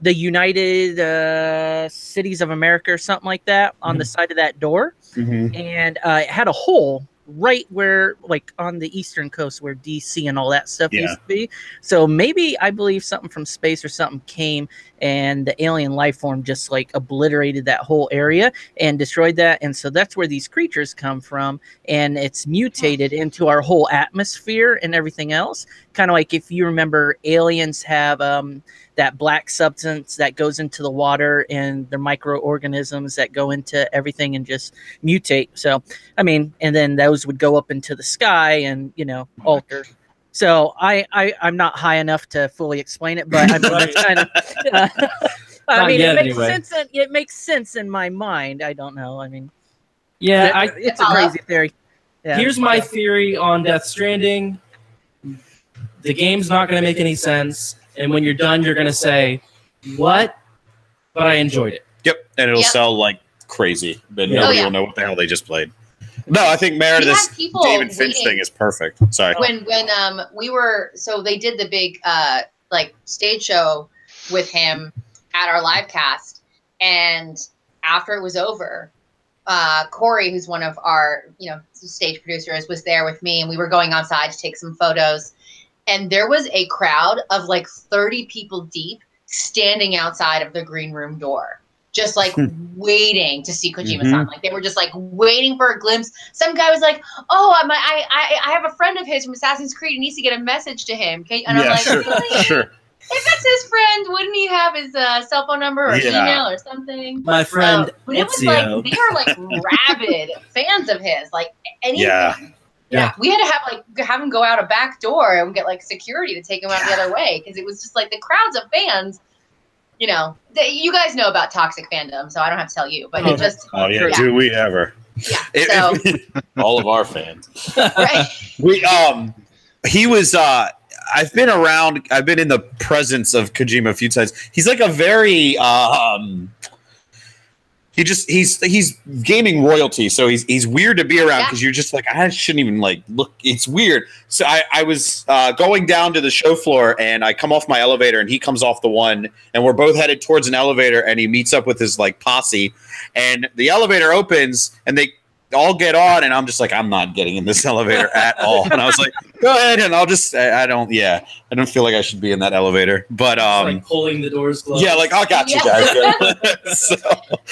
the United Cities of America or something like that on the side of that door, and it had a hole right where, like, on the eastern coast where DC and all that stuff used to be. So maybe I believe something from space or something came and the alien life form just like obliterated that whole area and destroyed that. And so that's where these creatures come from, and it's mutated into our whole atmosphere and everything else. Kind of like if you remember, aliens have that black substance that goes into the water, and the microorganisms that go into everything and just mutate. So, I mean, and then those would go up into the sky and, alter. So I'm not high enough to fully explain it, but I mean, that's kind of, it makes sense in my mind. I don't know. I mean, it's a crazy theory. Yeah. Here's my theory on Death Stranding. The game's not going to make any sense. And when you're done, you're going to say, what? But I enjoyed it. Yep. And it'll sell like crazy, but nobody will know what the hell they just played. No, I think Meredith's David Finch thing is perfect. Sorry. When we were, so they did the big like stage show with him at our live cast, and after it was over, Corey, who's one of our stage producers, was there with me, and we were going outside to take some photos. And there was a crowd of like 30 people deep standing outside of the green room door, just like waiting to see Kojima-san. Like they were just like waiting for a glimpse. Some guy was like, "Oh, I have a friend of his from Assassin's Creed. He needs to get a message to him." And I'm like, sure. If that's his friend, wouldn't he have his cell phone number or email or something? My friend, but it was like they are like rabid fans of his, like anything. Yeah, we had to have him go out a back door and get like security to take him out the other way, because it was just like the crowds of fans. You guys know about toxic fandom, so I don't have to tell you. But it just do we ever? Yeah, so all of our fans. Right. He was. I've been around. I've been in the presence of Kojima a few times. He's like a very. He's gaming royalty, so he's weird to be around, because you're just like, I shouldn't even like look. It's weird. So I was going down to the show floor, and I come off my elevator, and he comes off the one, and we're both headed towards an elevator, and he meets up with his like posse, and the elevator opens, and they all get on, and I'm just like, I'm not getting in this elevator at all. And I was like, go ahead, and I don't feel like I should be in that elevator. But like pulling the doors closed. Yeah, like I got you guys. So,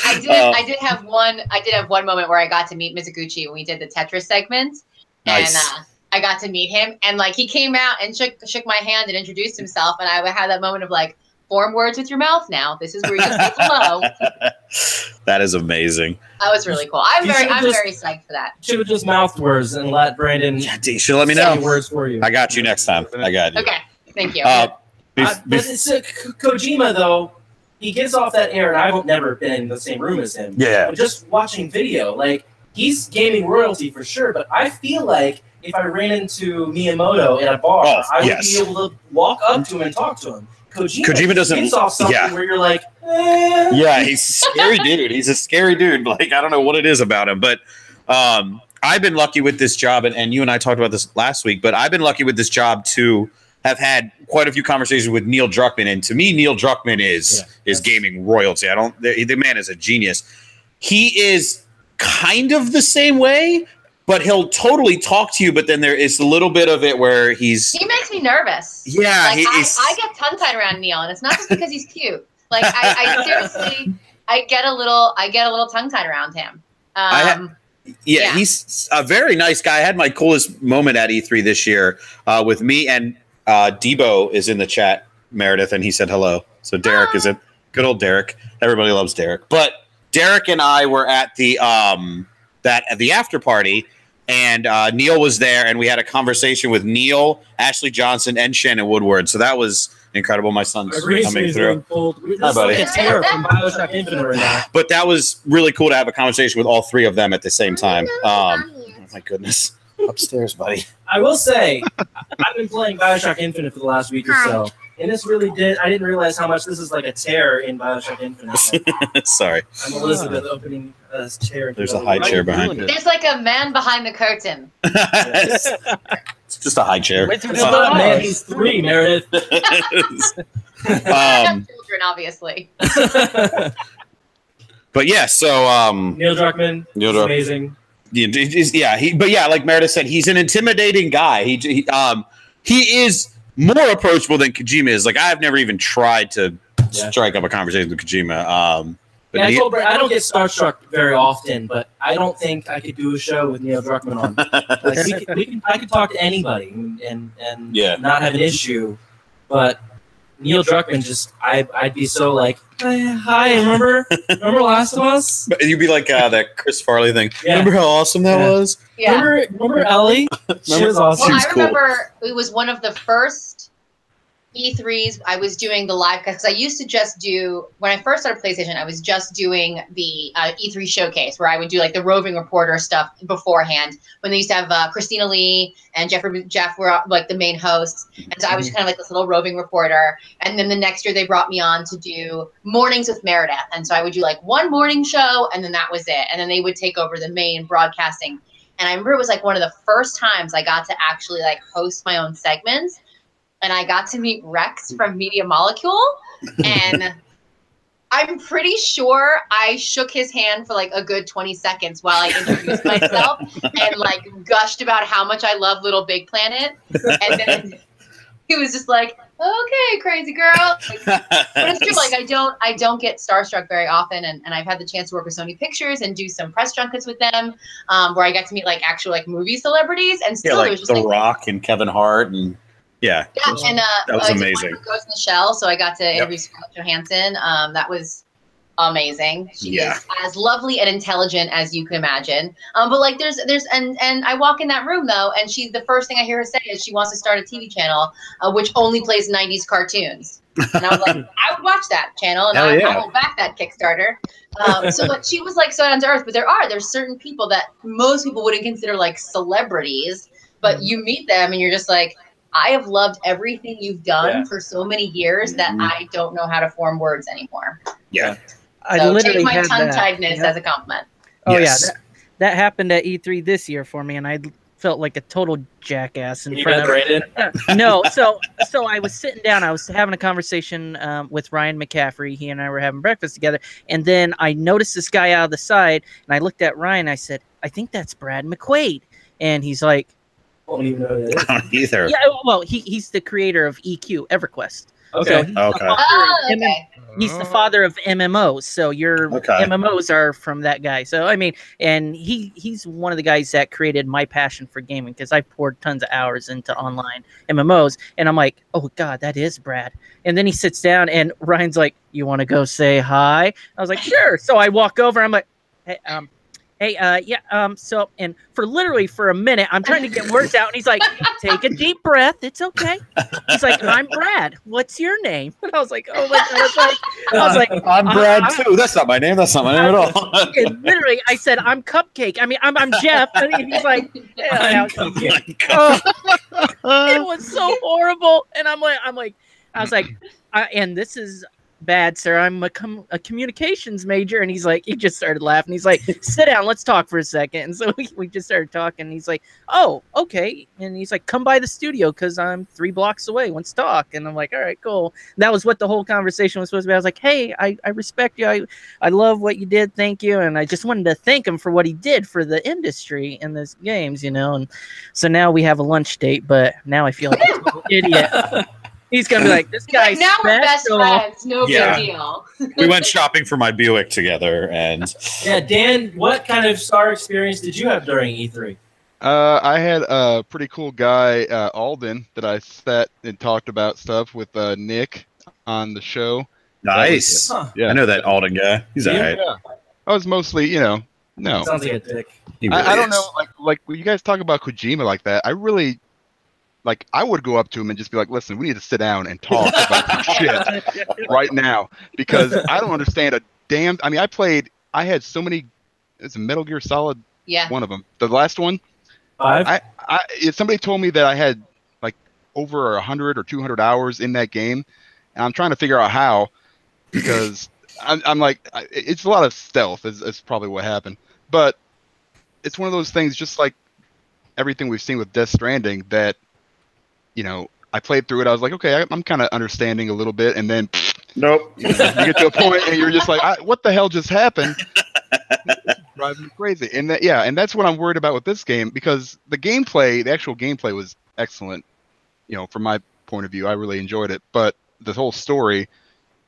I did have one moment where I got to meet Mizuguchi when we did the Tetris segment. Nice. And I got to meet him, and like he came out and shook my hand and introduced himself, and I had that moment of like, form words with your mouth now. This is where you say hello. That is amazing. That was really cool. I'm very psyched for that. Should have just mouthed words and let Brandon. Yeah, you should let me know. Words for you. I got you next time. I got you. Okay, thank you. But it's Kojima though. He gives off that air, and I've never been in the same room as him. Yeah. But just watching video, like he's gaming royalty for sure. But I feel like if I ran into Miyamoto at a bar, I would be able to walk up to him and talk to him. Kojima doesn't gives off something where you're like, Yeah, he's a scary dude. He's a scary dude. Like, I don't know what it is about him, but I've been lucky with this job, and you and I talked about this last week, but I've been lucky with this job to have had quite a few conversations with Neil Druckmann, and to me, Neil Druckmann is gaming royalty. The man is a genius. He is kind of the same way, but he'll totally talk to you, but then there is a little bit of it where he makes me nervous. Yeah. Like, I get tongue-tied around Neil, and it's not just because he's cute. Like, I seriously, I get a little tongue-tied around him. He's a very nice guy. I had my coolest moment at E3 this year with me, and Debo is in the chat, Meredith, and he said hello. So Derek is in. Good old Derek. Everybody loves Derek. But Derek and I were at the after party, and Neil was there, and we had a conversation with Neil, Ashley Johnson, and Shannon Woodward. So that was incredible. My son's coming through. Hi, buddy. It's Tara from BioShock Infinite right now. But that was really cool to have a conversation with all three of them at the same time. Oh my goodness. Upstairs, buddy. I will say, I've been playing BioShock Infinite for the last week or so, and this really I didn't realize how much this is like a tear in BioShock Infinite. Sorry. I'm Elizabeth opening a chair. There's a high chair behind you. There's like a man behind the curtain. It's just a high chair. Man, he's 3, Meredith. Children, obviously. But yeah, so Neil Druckmann, amazing. Yeah, like Meredith said, he's an intimidating guy. He is more approachable than Kojima is. Like, I've never even tried to strike up a conversation with Kojima. Yeah, I told Brett, I don't get starstruck very often, but I don't think I could do a show with Neil Druckmann on. Like, I could talk to anybody and not have an issue, but Neil Druckmann just I'd be so like, hi, remember Last of Us? You'd be like that Chris Farley thing. Yeah. Remember how awesome that was? Yeah. Remember Ellie? She was awesome. Well, I remember it was one of the first E3s I was doing the live, because I used to just do, when I first started PlayStation, I was just doing the E3 showcase where I would do like the roving reporter stuff beforehand, when they used to have Christina Lee and Jeff were like the main hosts. And so I was just kind of like this little roving reporter. And then the next year they brought me on to do mornings with Meredith. And so I would do like one morning show, and then that was it. And then they would take over the main broadcasting. And I remember it was like one of the first times I got to actually like host my own segments. And I got to meet Rex from Media Molecule, and I'm pretty sure I shook his hand for like a good 20 seconds while I introduced myself and like gushed about how much I love Little Big Planet. And then he was just like, "Okay, crazy girl." But it's true, like I don't get starstruck very often, and I've had the chance to work with Sony Pictures and do some press junkets with them, where I got to meet like actual like movie celebrities, and still like it was just The like, Rock and Kevin Hart and. Yeah, and that was amazing. Ghost in the Shell, so I got to interview Scarlett Johansson. That was amazing. She is as lovely and intelligent as you can imagine. But like, there's and I walk in that room though, and the first thing I hear her say is she wants to start a TV channel which only plays 90s cartoons. And I was like, I would watch that channel, and I will back that Kickstarter. So but she was like so down to earth. But there's certain people that most people wouldn't consider like celebrities, but you meet them and you're just like, I have loved everything you've done for so many years that I don't know how to form words anymore. Yeah. I literally take my tongue-tiedness as a compliment. Oh, yeah. That happened at E3 this year for me, and I felt like a total jackass in front of No, so I was sitting down. I was having a conversation with Ryan McCaffrey. He and I were having breakfast together, and then I noticed this guy out of the side, and I looked at Ryan. I said, I think that's Brad McQuaid. And he's like, I don't even know who that is. I don't either. Yeah, well, he's the creator of EQ, EverQuest. Okay. So he's the father of MMOs. So your MMOs are from that guy. So I mean, and he's one of the guys that created my passion for gaming, because I've poured tons of hours into online MMOs. And I'm like, oh God, that is Brad. And then he sits down, and Ryan's like, "You want to go say hi?" I was like, "Sure." So I walk over. I'm like, "Hey, so," and for a minute, I'm trying to get words out, and he's like, "Take a deep breath. It's okay." He's like, "I'm Brad. What's your name?" And I was like, "Oh my God!" I was like, "I'm Brad too. That's not my name. That's not my name at all." And literally, I said, "I'm Cupcake. I mean, I'm Jeff." And he's like, it was so horrible. And I was like, and this is bad, sir. I'm a communications major. And he's like, he just started laughing. He's like, sit down, let's talk for a second. And so we just started talking. And he's like, oh, okay. And he's like, come by the studio because I'm 3 blocks away. Let's talk. And I'm like, all right, cool. And that was what the whole conversation was supposed to be. I was like, hey, I respect you. I love what you did. Thank you. And I just wanted to thank him for what he did for the industry in this games, And so now we have a lunch date, but now I feel like a total idiot. He's going to be like, this guy's now we're best friends. No big deal. We went shopping for my Buick together. And Dan, what kind of star experience did you have during E3? I had a pretty cool guy, Alden, that I sat and talked about stuff with Nick on the show. Nice. Yeah. I know that Alden guy. He's all right. Yeah. I was mostly, no. Sounds like a dick. He really I don't is. know, like when you guys talk about Kojima like that, I really, like, I would go up to him and just be like, listen, we need to sit down and talk about some shit right now, because I don't understand a damn. I mean, I had so many. It's a Metal Gear Solid. Yeah. One of them, the last one. 5. Somebody told me that I had like over 100 or 200 hours in that game, and I'm trying to figure out how, because I'm like, it's a lot of stealth is probably what happened, but it's one of those things, just like everything we've seen with Death Stranding, that, I played through it. I was like, okay, I'm kind of understanding a little bit, and then Nope. you get to a point and you're just like, what the hell just happened? It's driving me crazy. And that's what I'm worried about with this game, because the actual gameplay was excellent. From my point of view, I really enjoyed it, but the whole story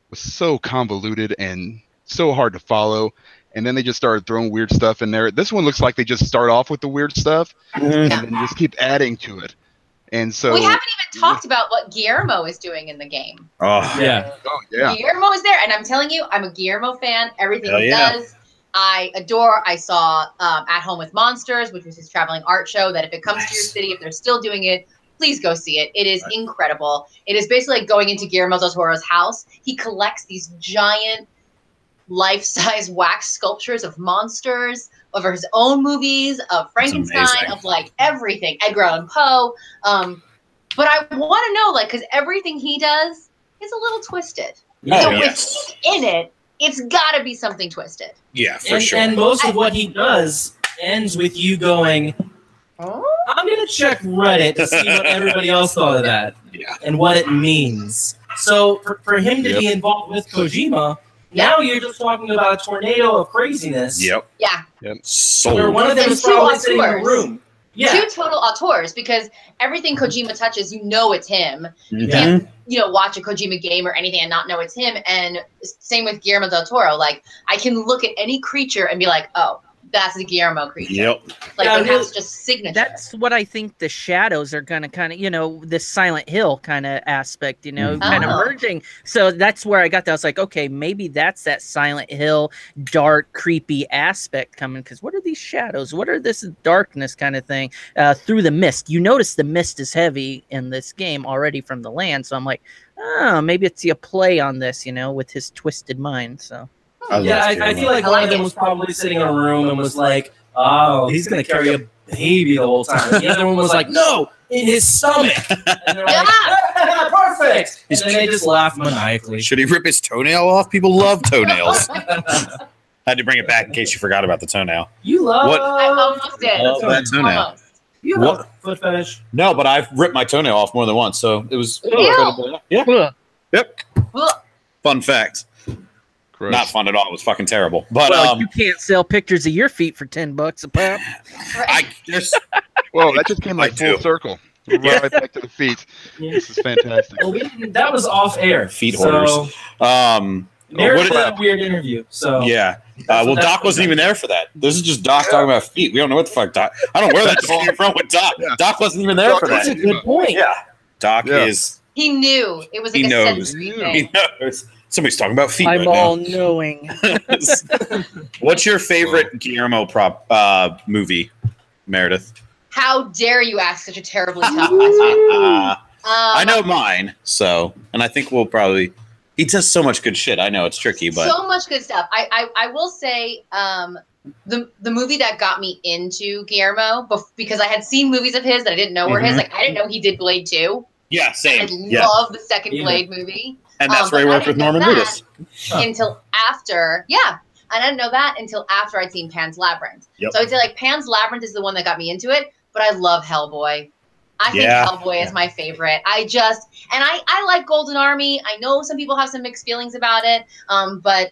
was so convoluted and so hard to follow. And then they just started throwing weird stuff in there. This one looks like they just start off with the weird stuff and then just keep adding to it. And so we haven't even talked about what Guillermo is doing in the game. Oh Yeah. Oh yeah. Guillermo is there, and I'm telling you, I'm a Guillermo fan. Everything Hell he yeah. does, I adore. I saw At Home with Monsters, which was his traveling art show, that if it comes to your city, if they're still doing it, please go see it. It is incredible. It is basically like going into Guillermo del Toro's house. He collects these giant life-size wax sculptures of monsters, of his own movies, of Frankenstein, amazing. of like everything, Edgar Allan Poe. But I want to know, like, because everything he does is a little twisted. Oh, So yes. if he's in it, it's got to be something twisted. Yeah, for sure. And most of what he does ends with you going, I'm going to check Reddit to see what everybody else thought of that Yeah. and what it means. So for him to be involved with Kojima, now you're just talking about a tornado of craziness. Yep. Yeah. Where Sold. one of them And is two probably sitting in a auteurs. room. Yeah. Two total auteurs, because everything Kojima touches, it's him. You Mhm. can't, watch a Kojima game or anything and not know it's him. And same with Guillermo del Toro. Like, I can look at any creature and be like, oh, that's a Guillermo creature. Yep. Like, Yeah, it has just signature. That's what I think the shadows are going to kind of, this Silent Hill kind of aspect, kind of Oh. merging. So that's where I got that. I was like, okay, maybe that's that Silent Hill dark, creepy aspect coming. Because what are these shadows? What are this darkness kind of thing through the mist? You notice the mist is heavy in this game already from the land. So I'm like, oh, maybe it's a play on this, with his twisted mind. So. I feel like one of them was probably sitting in a room and was like, oh, he's going to carry a baby the whole time. The other one was like, no, in his stomach. And they're like, perfect. And then they just laugh maniacally. Should he rip his toenail off? People love toenails. Had to bring it back in case you forgot about the toenail. You love What? I almost did. Love that toenail. Almost. You What? love foot fetish. No, but I've ripped my toenail off more than once, so it was. Ew. Yeah. Yep. Ugh. Fun fact. Gross. Not fun at all. It was fucking terrible. But Well, you can't sell pictures of your feet for $10 a pop. there's Whoa, that just came like I full do. circle. Right back to the feet. This is fantastic. Well, that was off air. Feet so, hoarders. Meredith what- did a weird interview. So Yeah. Well, Doc wasn't even there for that. This is just Doc talking about feet. We don't know what the fuck Doc. I don't know where that just came from with Doc. Yeah. Doc wasn't even there Doc for that's a that. good point. Yeah. Doc Yeah. is. He knew. It was like He a knows. sensory He thing. He knows. Somebody's talking about feet I'm right all now. knowing. What's your favorite Guillermo movie, Meredith? How dare you ask such a terribly tough question? I know mine, and I think we'll probably. He does so much good shit. I know it's tricky, but So much good stuff. I will say the movie that got me into Guillermo, because I had seen movies of his that I didn't know were his. Mhm. Like, I didn't know he did Blade 2. yeah, I same. Yeah, love the second Yeah. Blade movie. and that's where he but I worked with didn't know Norman that Reedus. until after. Yeah. And I didn't know that until after I'd seen Pan's Labyrinth. Yep. So I'd say like Pan's Labyrinth is the one that got me into it, but I love Hellboy. I think Yeah. Hellboy is my favorite. I like Golden Army. I know some people have some mixed feelings about it, but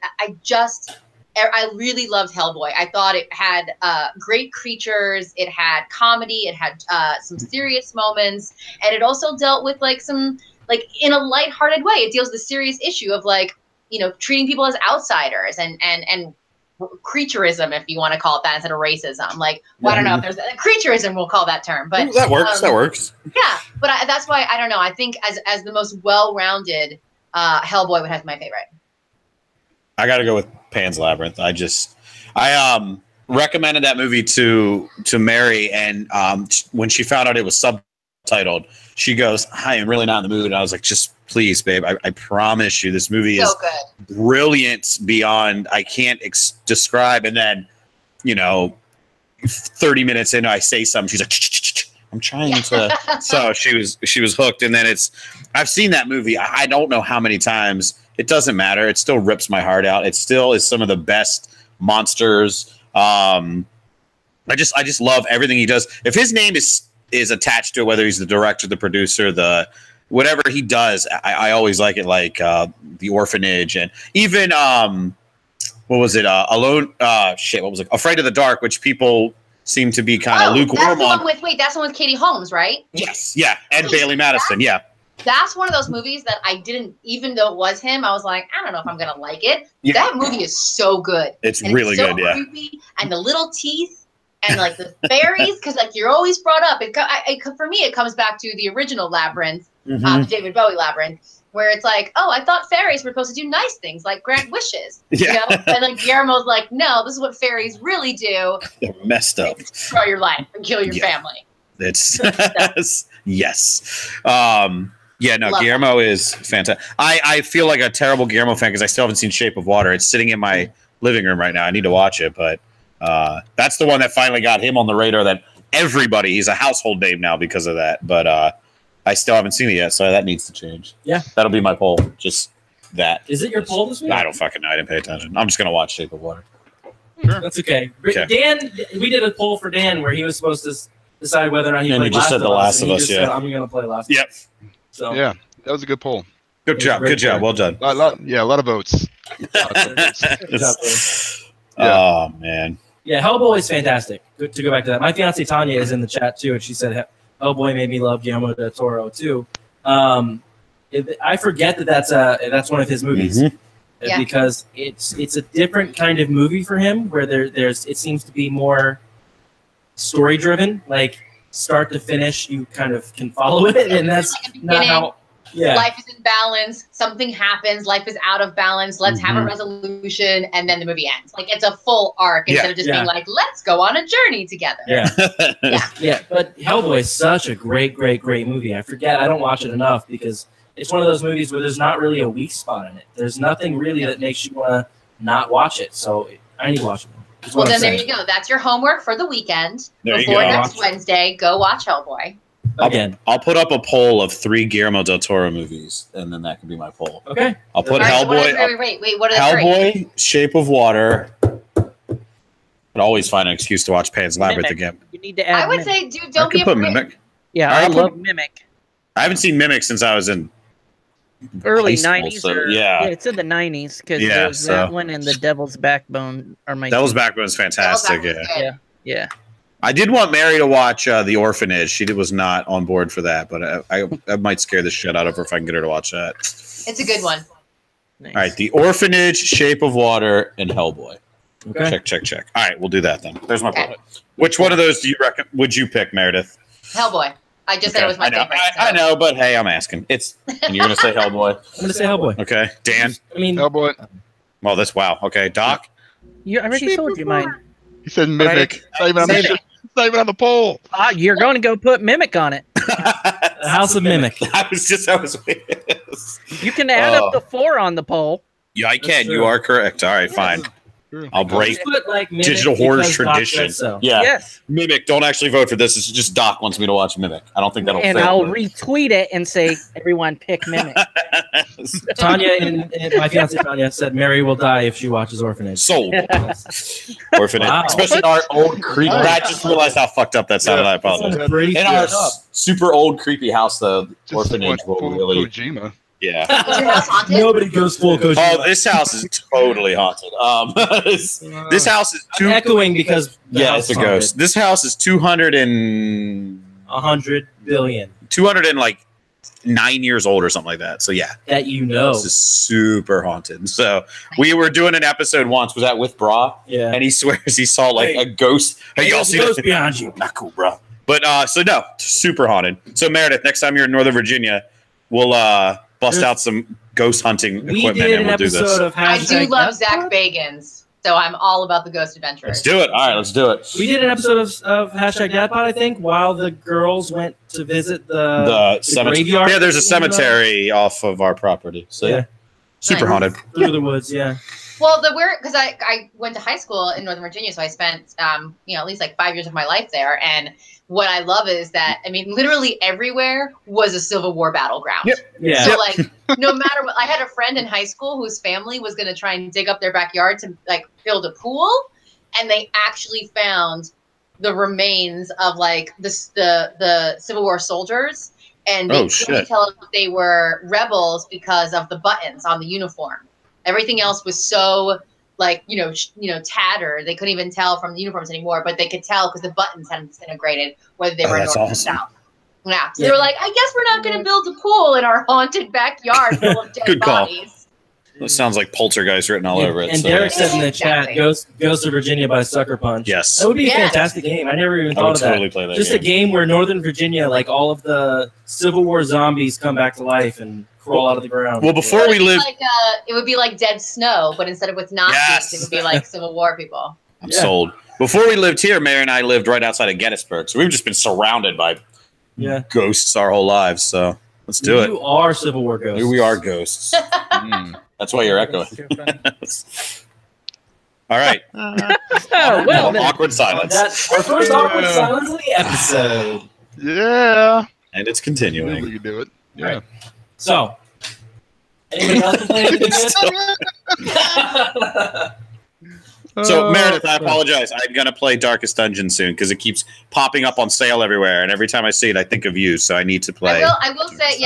I really loved Hellboy. I thought it had great creatures. It had comedy. It had some serious moments, and it also dealt with in a lighthearted way. It deals with the serious issue of treating people as outsiders and creaturism, if you want to call it that, instead of racism. I don't know if there's creaturism, we'll call that term, but Ooh, that works. That works. yeah. But that's why I don't know. I think as the most well-rounded, Hellboy would have my favorite. I got to go with Pan's Labyrinth. I recommended that movie to Mary, and when she found out it was subtitled, she goes, "I am really not in the mood." And I was like, "Just please, babe. I promise you, this movie is good. Brilliant beyond I can't describe." And then, 30 minutes in, I say something. She's like, "I'm trying to." So she was hooked. And then I've seen that movie. I don't know how many times. It doesn't matter. It still rips my heart out. It still is some of the best monsters. I just love everything he does. If his name is attached to it, whether he's the director, the producer, the whatever he does, I always like it. Like The Orphanage, and even what was it? Alone. What was it? Afraid of the Dark, which people seem to be kind of lukewarm on. That's the one with Katie Holmes, right? Yes, yeah, and Bailey Madison, yeah. That's one of those movies that I didn't, even though it was him, I was like, I don't know if I'm gonna like it. Yeah. That movie is so good. It's really so good, creepy, and the little teeth, and like the fairies, because like you're always brought up. For me, it comes back to the original Labyrinth, the David Bowie Labyrinth, where it's like, oh, I thought fairies were supposed to do nice things, like grant wishes. Yeah. And like Guillermo's like, no, this is what fairies really do. They're messed up. Destroy your life and kill your family. It's yes. Yeah, no, love Guillermo is fantastic. I feel like a terrible Guillermo fan because I still haven't seen Shape of Water. It's sitting in my living room right now. I need to watch it, but that's the one that finally got him on the radar that he's a household name now because of that. But I still haven't seen it yet, so that needs to change. Yeah. That'll be my poll. Just that. Is it your poll this week? I don't fucking know. I didn't pay attention. I'm just going to watch Shape of Water. Sure. That's okay. Dan, we did a poll for Dan where he was supposed to decide whether or not he played just said The Last of Us, yeah. Said, I'm going to play Last of Us. Yep. So yeah, that was a good poll. Good job. Well done. A lot of votes. Oh man. Yeah, Hellboy is fantastic. Good to go back to that. My fiance Tanya is in the chat too, and she said Hellboy made me love Guillermo del Toro too. I forget that's one of his movies because it's a different kind of movie for him where it seems to be more story driven, like start to finish, you kind of can follow it, and that's not how. Yeah. Life is in balance. Something happens. Life is out of balance. Let's have a resolution, and then the movie ends. Like it's a full arc instead of just being like, "Let's go on a journey together." Yeah, yeah. But Hellboy is such a great movie. I forget. I don't watch it enough because it's one of those movies where there's not really a weak spot in it. There's nothing really that makes you want to not watch it. So I need to watch it. Well, then there you go. That's your homework for the weekend. Before next Wednesday, go watch Hellboy. Again, I'll put up a poll of 3 Guillermo del Toro movies, and then that can be my poll. Okay. I'll put Hellboy. Wait. What are the Hellboy, 3? Shape of Water. I'd always find an excuse to watch Pan's Labyrinth again. You need to add. I would say, dude, don't be afraid. Mimic. Yeah, I love Mimic. I haven't seen Mimic since I was in early 90s. So, yeah, it's in the 90s because there's that one and The Devil's Backbone are my. Devil's Backbone is fantastic. Yeah. I did want Mary to watch The Orphanage. She was not on board for that, but I might scare the shit out of her if I can get her to watch that. It's a good one. Nice. All right, The Orphanage, Shape of Water, and Hellboy. Okay. Check. All right, we'll do that then. There's my point. Which one of those would you pick, Meredith? Hellboy. I just said it was my favorite. I know, but hey, I'm asking. And you're going to say Hellboy? I'm going to say Hellboy. Okay. Dan? Hellboy. Well, wow. Okay. Doc? I already told you mine. He said Mimic. It's not even on the poll. You're going to go put Mimic on it. The House of Mimic. I was You can add up the 4 on the poll. Yeah, I can. You are correct. All right, fine. I'll break digital Hoarders tradition. So. Yeah. Yes. Mimic, don't actually vote for this. It's just Doc wants me to watch Mimic. I don't think that'll And fit. I'll retweet it and say, everyone pick Mimic. Tanya and my fiance Tanya said Mary will die if she watches Orphanage. Sold. Orphanage. Wow. Especially our old creepy. I just realized how fucked up that sounded. I apologize. In our super old creepy house, the Orphanage will really. Kojima. Yeah. Nobody goes full Kojima. Oh, this house is totally haunted. This house is I'm echoing because it's a ghost. This house is 100 billion. 9 years old or something like that. So yeah, that this is super haunted. So we were doing an episode once. Was that with Bra? Yeah. And he swears he saw a ghost. Hey, y'all see ghost behind you? Not cool, bro. But so no, super haunted. So Meredith, next time you're in Northern Virginia, we'll bust out some ghost hunting equipment, did and an we'll do this. episode of I do Hashtag love Death Zach Pod. Bagans, so I'm all about the Ghost Adventurers. Let's do it. All right, let's do it. We did an episode of Hashtag Death Pod, I think, while the girls went to visit the cemetery. graveyard. Yeah, there's a cemetery off of our property. So yeah, super Nice. haunted. Through the woods, yeah. Well, because I went to high school in Northern Virginia, so I spent at least like 5 years of my life there. And what I love is that literally everywhere was a Civil War battleground. Yep. Yeah. So like no matter what, I had a friend in high school whose family was going to try and dig up their backyard to like build a pool, and they actually found the remains of like the Civil War soldiers, and they couldn't tell if they were rebels because of the buttons on the uniform. Everything else was so like tattered. They couldn't even tell from the uniforms anymore, but they could tell because the buttons hadn't disintegrated whether they were north or south. Yeah, so they were like, I guess we're not going to build a pool in our haunted backyard full of dead bodies. It sounds like Poltergeist written all over it. And so. Derek said in the chat, Ghost of Virginia by Sucker Punch. Yes. That would be a fantastic game. I never even thought of that. Play that Just game. a game where Northern Virginia, like all of the Civil War zombies come back to life and crawl out of the ground. Well, before we lived... it would be like Dead Snow, but instead of with Nazis, it would be like Civil War people. I'm sold. Before we lived here, Mary and I lived right outside of Gettysburg, so we've just been surrounded by ghosts our whole lives, so let's do it. You are Civil War ghosts. We are ghosts. That's why you're echoing. All right. Awkward silence. That's our first awkward silence of the episode. Yeah. And it's continuing. You do it. Yeah. Right. So, anybody else play anything good? So, Meredith, I apologize. I'm going to play Darkest Dungeon soon because it keeps popping up on sale everywhere. And every time I see it, I think of you. So I need to play. I will say,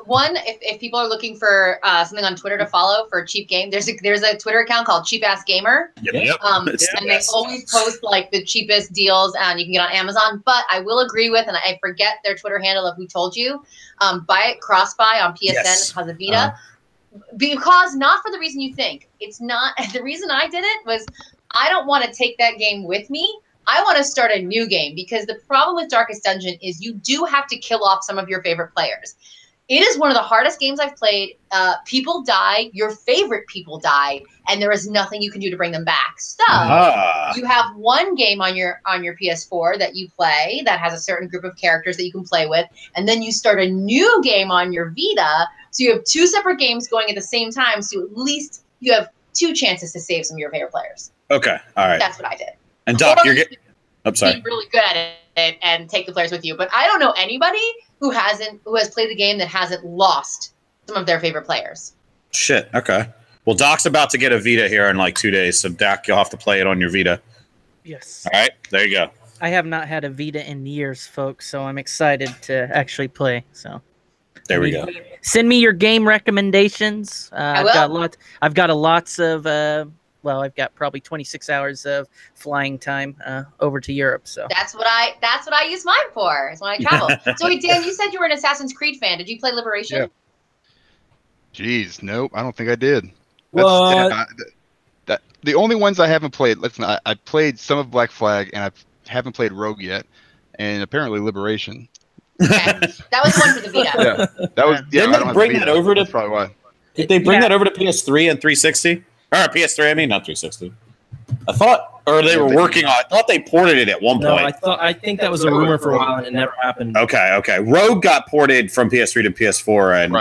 one, if people are looking for something on Twitter to follow for a cheap game, there's a Twitter account called Cheap Ass Gamer. Yep. And they always post like the cheapest deals, and you can get on Amazon. But I will agree with, and I forget their Twitter handle of who told you, buy it cross-buy on PSN, has a Vita. Because not for the reason you think. It's not. The reason I did it was I don't want to take that game with me. I want to start a new game, because the problem with Darkest Dungeon is you do have to kill off some of your favorite players. It is one of the hardest games I've played. People die, your favorite people die, and there is nothing you can do to bring them back. So you have one game on your PS4 that you play that has a certain group of characters that you can play with, and then you start a new game on your Vita. So you have two separate games going at the same time, so at least you have two chances to save some of your favorite players. Okay, all right. That's what I did. And Doc, you're getting... I'm sorry. Be really good at it and take the players with you. But I don't know anybody who has played the game that hasn't lost some of their favorite players. Shit, okay. Well, Doc's about to get a Vita here in like 2 days, so Doc, you'll have to play it on your Vita. Yes. All right, there you go. I have not had a Vita in years, folks, so I'm excited to actually play. So there we go. Send me your game recommendations. I've got probably 26 hours of flying time over to Europe. So that's what I use mine for. Is when I travel. So wait, Dan, you said you were an Assassin's Creed fan. Did you play Liberation? Yeah. Jeez, nope. I don't think I did. What? The only ones I haven't played. I played some of Black Flag, and I haven't played Rogue yet, and apparently Liberation. Okay. That was one for the Vita. Yeah, that was. Yeah, Didn't they bring that over to? That's probably why. Did they bring that over to PS3 and 360? Or PS3, I mean, not 360. I thought, or they were working on. I thought they ported it at one point. I think that was a rumor for a while, and it never happened. Okay. Rogue got ported from PS3 to PS4 and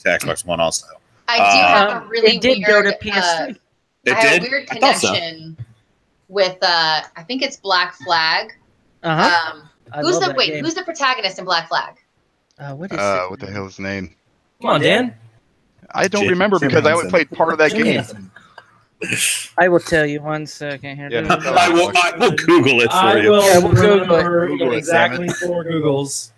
to Xbox One also. I do have a really it did weird, go to PS3. It I did? have a weird connection with I think it's Black Flag. Who's the protagonist in Black Flag? What is what the hell is his name? Come on, Dan. I don't remember because I only played part of that game. I will tell you 1 second here. Yeah, I will Google it for you. We'll Google it, exactly 4 Googles.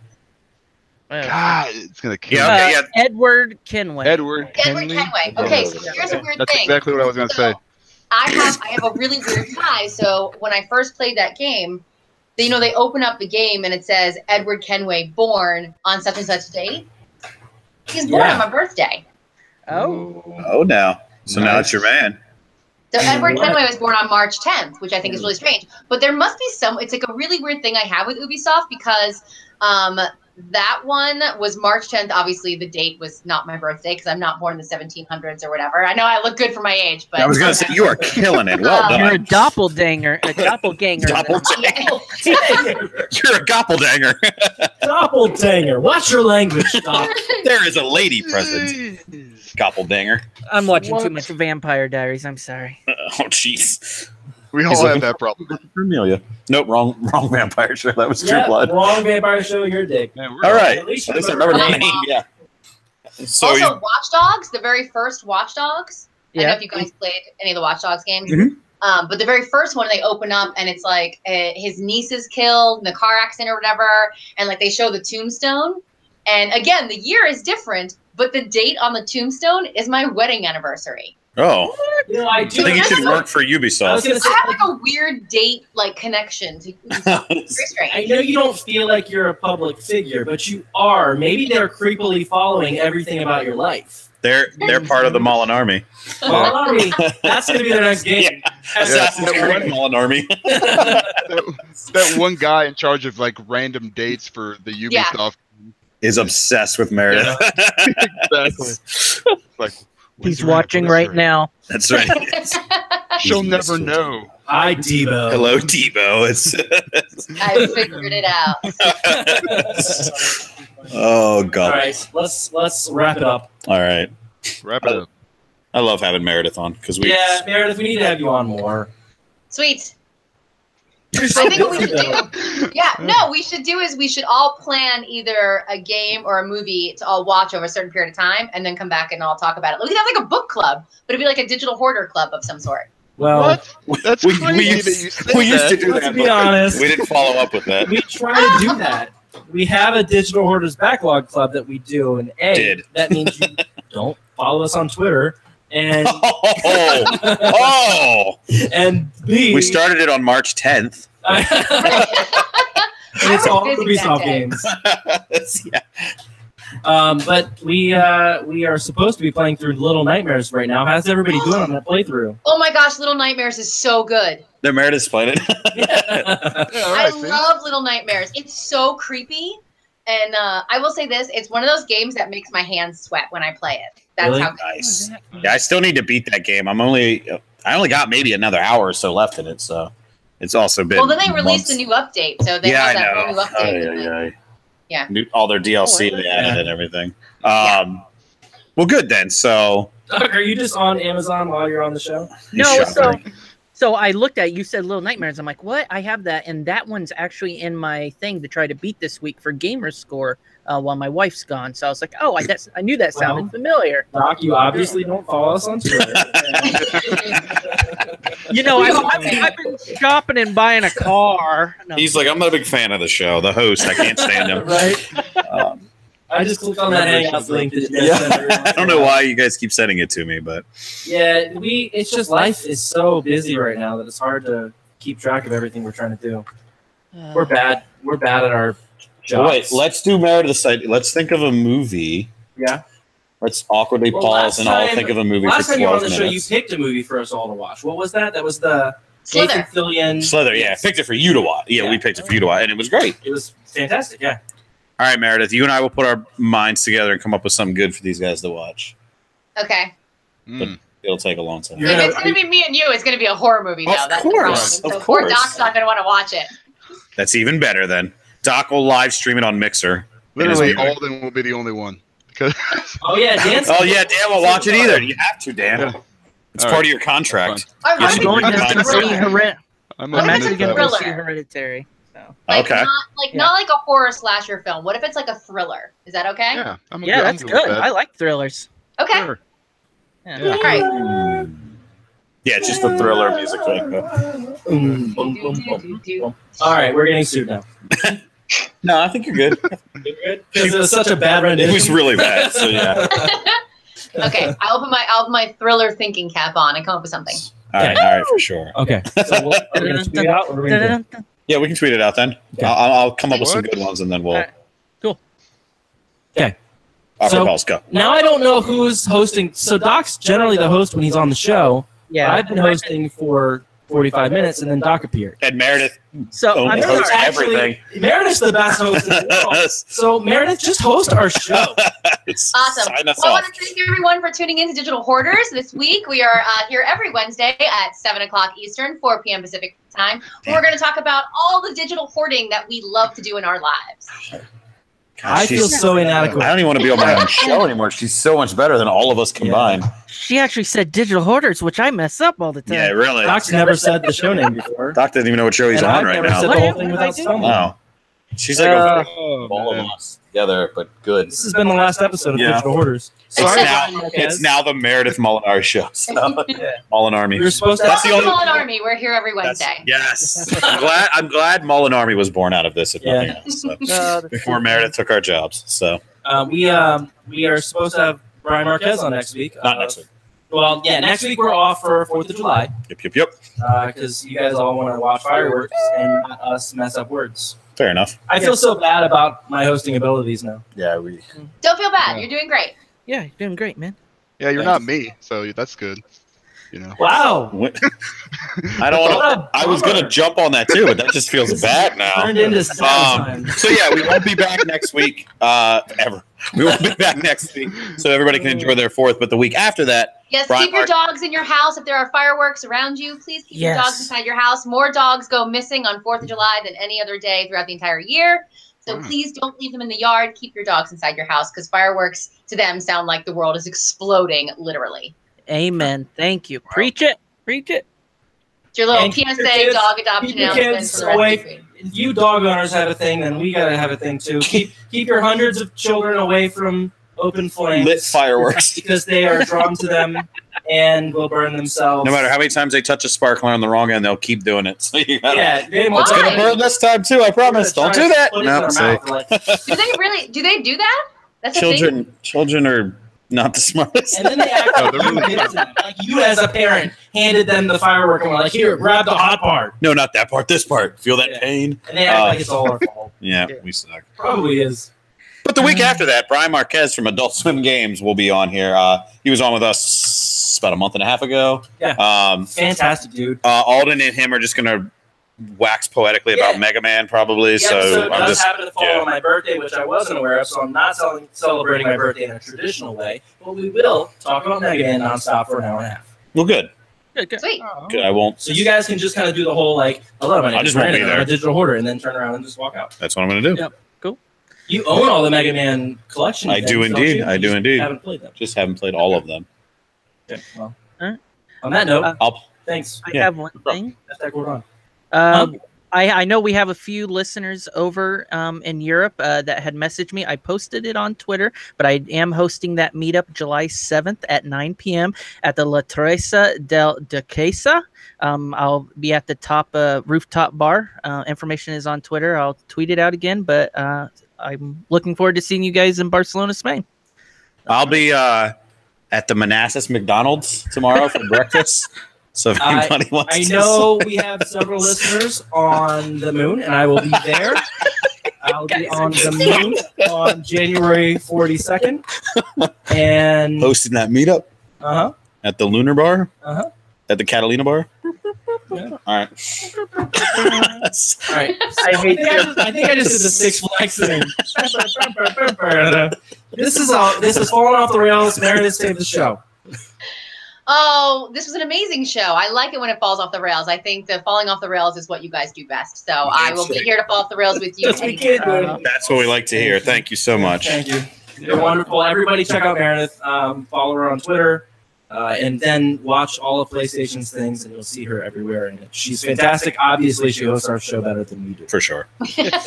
God, it's gonna kill me. Yeah. Edward Kenway. Edward Kenway. Okay, so here's a weird That's thing. exactly what I was gonna say. I have a really weird tie. So when I first played that game, they open up the game and it says Edward Kenway born on such and such date. He's born on my birthday. Oh, now. So now it's your man. So Edward Kenway was born on March 10th, which I think is really strange. But there must be it's like a really weird thing I have with Ubisoft because that one was March 10th. Obviously, the date was not my birthday because I'm not born in the 1700s or whatever. I know I look good for my age, but I was going to say, you are killing it. Well done. You're a doppelganger. A doppelganger. Doppelganger. You're a doppelganger. Doppelganger. Watch your language, Doc. There is a lady present. Doppelganger. I'm watching too much Vampire Diaries. I'm sorry. Oh, jeez. We all have that problem. Amelia. Nope, wrong vampire show. That was True Blood. Wrong vampire show. You're a dick. All right. At least I remember the name. Yeah. So also, Watch Dogs, the very first Watch Dogs. I don't know if you guys played any of the Watch Dogs games. Mm-hmm. But the very first one, they open up and it's like his niece is killed in the car accident or whatever. And like they show the tombstone. And again, the year is different, but the date on the tombstone is my wedding anniversary. Oh. You know, I think it should work for Ubisoft. I have like a weird date like connection to Ubisoft. Very strange. I know you don't feel like you're a public figure, but you are. Maybe they're creepily following everything about your life. They're part of the Molinari. Molinari, that's going to be their next game. Assassin's Creed Molinari. that one guy in charge of like random dates for the Ubisoft is obsessed with Meredith. Exactly. Like, he's watching right now. That's right. She'll never know. Hi, Debo. Hello, Debo. I figured it out. Oh God. All right, let's wrap it up. All right, wrap it up. I love having Meredith on because Meredith, we need to have you on more. Sweet. I think what we should do, we should all plan either a game or a movie to all watch over a certain period of time and then come back and all talk about it. We could have like a book club, but it'd be like a digital hoarder club of some sort. Well, that's we crazy. We used to do that. To be honest, we didn't follow up with that. We try to do that. We have a digital hoarders backlog club that we do, and that means you don't follow us on Twitter. And and B, we started it on March 10th. And it's all Ubisoft games. But we are supposed to be playing through Little Nightmares right now. How's everybody doing on that playthrough? Oh my gosh, Little Nightmares is so good. The Meredith's playing it. I love Little Nightmares. It's so creepy. And I will say this, it's one of those games that makes my hands sweat when I play it. That's how nice. Yeah, I still need to beat that game. I only got maybe another hour or so left in it, so it's also been. Well, then they released a new update, so they have that new update. Yeah. All their DLC they added and everything. Well, good then. So, are you just on Amazon while you're on the show? No, so I looked at you said Little Nightmares. I'm like, what? I have that, and that one's actually in my thing to try to beat this week for Gamer Score while my wife's gone. So I was like, oh, I knew that sounded familiar. Doc, you obviously don't follow us on Twitter. You know, I've been shopping and buying a car. No. He's like, I'm not a big fan of the show. The host, I can't stand him. Right. I just clicked on that Hangouts link. I don't know why you guys keep sending it to me, but it's just life is so busy right now that it's hard to keep track of everything we're trying to do. We're bad. We're bad at our jobs. Wait, let's do Meredith's side. Let's think of a movie. Yeah. Let's awkwardly pause and I'll think of a movie for 12 minutes. Last time you were on the show, you picked a movie for us all to watch. What was that? That was the Slither. Slither, yeah. I picked it for you to watch. Yeah, we picked it for you to watch, and it was great. It was fantastic, yeah. All right, Meredith, you and I will put our minds together and come up with something good for these guys to watch. Okay. But it'll take a long time. If it's going to be me and you, it's going to be a horror movie now. Of course. Poor Doc's not going to want to watch it. That's even better then. Doc will live stream it on Mixer. Literally, Alden will be the only one. Oh yeah, Dan. Dan won't watch it either. You have to, Dan. Yeah. It's part of your contract. I'm actually going to see Hereditary. So. Like, not like a horror slasher film. What if it's like a thriller? Is that okay? Yeah, that's good. I like thrillers. Okay. Sure. Yeah. All right. Yeah, it's just the thriller music thing. All right, we're getting sued now. No, I think you're good. Because it was such a bad rendition. It was really bad. So yeah. Okay, I'll put my thriller thinking cap on and come up with something. All right, for sure. Okay. So we're gonna tweet it out. Or we're gonna do? Yeah, we can tweet it out then. Okay. I'll come up with some good ones and then we'll. Right. Cool. Okay. Let's go. Now I don't know who's hosting. So Doc's generally the host when he's on the show. Yeah. I've been hosting for 45 minutes, and then Doc appeared. And Meredith So I'm hosts sorry. everything. Meredith's the best host in the world. So Meredith, just host our show. Awesome. Sign us Well, I off. want to thank everyone for tuning in to Digital Hoarders this week. We are here every Wednesday at 7 o'clock Eastern, 4 p.m. Pacific time. We're going to talk about all the digital hoarding that we love to do in our lives. I feel so inadequate. I don't even want to be on my own show anymore. She's so much better than all of us combined. She actually said Digital Hoarders, which I mess up all the time. Yeah, really. Doc's never said the show name before. Doc doesn't even know what show he's And on I've right never now. said the whole thing without stumbling. Wow. She's like all of us together, but good. This has been the last episode of Yeah. Digital Hoarders. It's Sorry, now, Brian Marquez. it's now the Meredith Molinari show. So. Molinari. We were supposed to That's the Welcome only- to Mullen Army. We're here every Wednesday. Yes. I'm glad Molinari was born out of this, if nothing else. So. Before Meredith took our jobs. So we are supposed to have Brian Marquez on next week. not next week. Well, yeah, next week we're off for 4th of July Yep. because you guys all want to watch fireworks and not us mess up words. Fair enough. I feel so bad about my hosting abilities now. Yeah, we. Don't feel bad. Yeah. You're doing great. Yeah, you're doing great, man. Yeah, you're not me, so that's good. You know. Wow. I don't What want a to. I was bummer. gonna jump on that too, but that just feels bad now. Turned into sad time. So yeah, we won't be back next week. Ever. We won't be back next week, so everybody can enjoy their 4th. But the week after that, Yes, Brian keep your Mark- dogs in your house. If there are fireworks around you, please keep your Yes. dogs inside your house. More dogs go missing on 4th of July than any other day throughout the entire year. So please don't leave them in the yard. Keep your dogs inside your house because fireworks to them sound like the world is exploding, literally. Amen. Thank you. Preach it. Preach it. It's your little And keep your PSA kids- dog adoption keep your announcement kids for the rest away of the week. You dog owners have a thing, then we gotta have a thing too. Keep your hundreds of children away from open flames. lit fireworks. Because they are drawn to them and will burn themselves. No matter how many times they touch a sparkler on the wrong end, they'll keep doing it. So you gotta. Yeah, they Why? It's gonna burn this time too. I promise. Don't do that. No, see. Do they really? Do they do that? That's a thing? Children are not the smartest. And then they act No, like they're really you did it to them. Like you as a parent handed them the firework and were like, here, grab the hot part. No, not that part. This part. Feel that Yeah. pain? And they act like it's all our fault. Yeah, we suck. Probably is. But the week after that, Brian Marquez from Adult Swim Games will be on here. He was on with us about a month and a half ago. Yeah. Fantastic, dude. Alden and him are just gonna wax poetically about Mega Man, probably. The So episode I'm does just happen to fall on my birthday, which I wasn't aware of, so I'm not celebrating my birthday in a traditional way. But we will talk about Mega Man nonstop for an hour and a half. well, good. Good. Sweet. Good. I won't. So you guys can just kind of do the whole like, hello, my name I is just won't be Brandon, I'm there. a digital hoarder, and then turn around and just walk out. That's what I'm gonna do. Yep. You own all the Mega Man collection. I do things, don't indeed. you? I You do just indeed. Haven't played them. Just haven't played all of them. Okay, well, Alright. on that note, I'll. thanks. I Yeah. have one thing. Hashtag Gordon. I know we have a few listeners over in Europe that had messaged me. I posted it on Twitter, but I am hosting that meetup July 7th at 9 p.m. at the La Teresa del Duquesa. I'll be at the top rooftop bar. Information is on Twitter. I'll tweet it out again, but I'm looking forward to seeing you guys in Barcelona, Spain. I'll be at the Manassas McDonald's tomorrow for breakfast. So if anybody wants I to know we have several listeners on the moon, and I will be there. I'll be on the moon on January 42nd. And hosting that meetup at the Lunar Bar, at the Catalina Bar. Yeah. All right. All right. I think I just did the Six Flags thing. This is falling off the rails. Meredith, save the show. Oh, this was an amazing show. I like it when it falls off the rails. I think the falling off the rails is what you guys do best. So I will be here to fall off the rails with you. That's what we can do. That's what we like to hear. Thank you so much. Thank you. You're wonderful. Everybody check out Meredith. Follow her on Twitter. And then watch all of PlayStation's things, and you'll see her everywhere. And she's fantastic. Obviously, she hosts our show better than we do. For sure.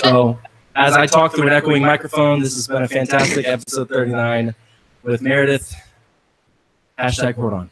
So, as I talk through an echoing microphone, this has been a fantastic episode 39 with Meredith. Hashtag Hoard on.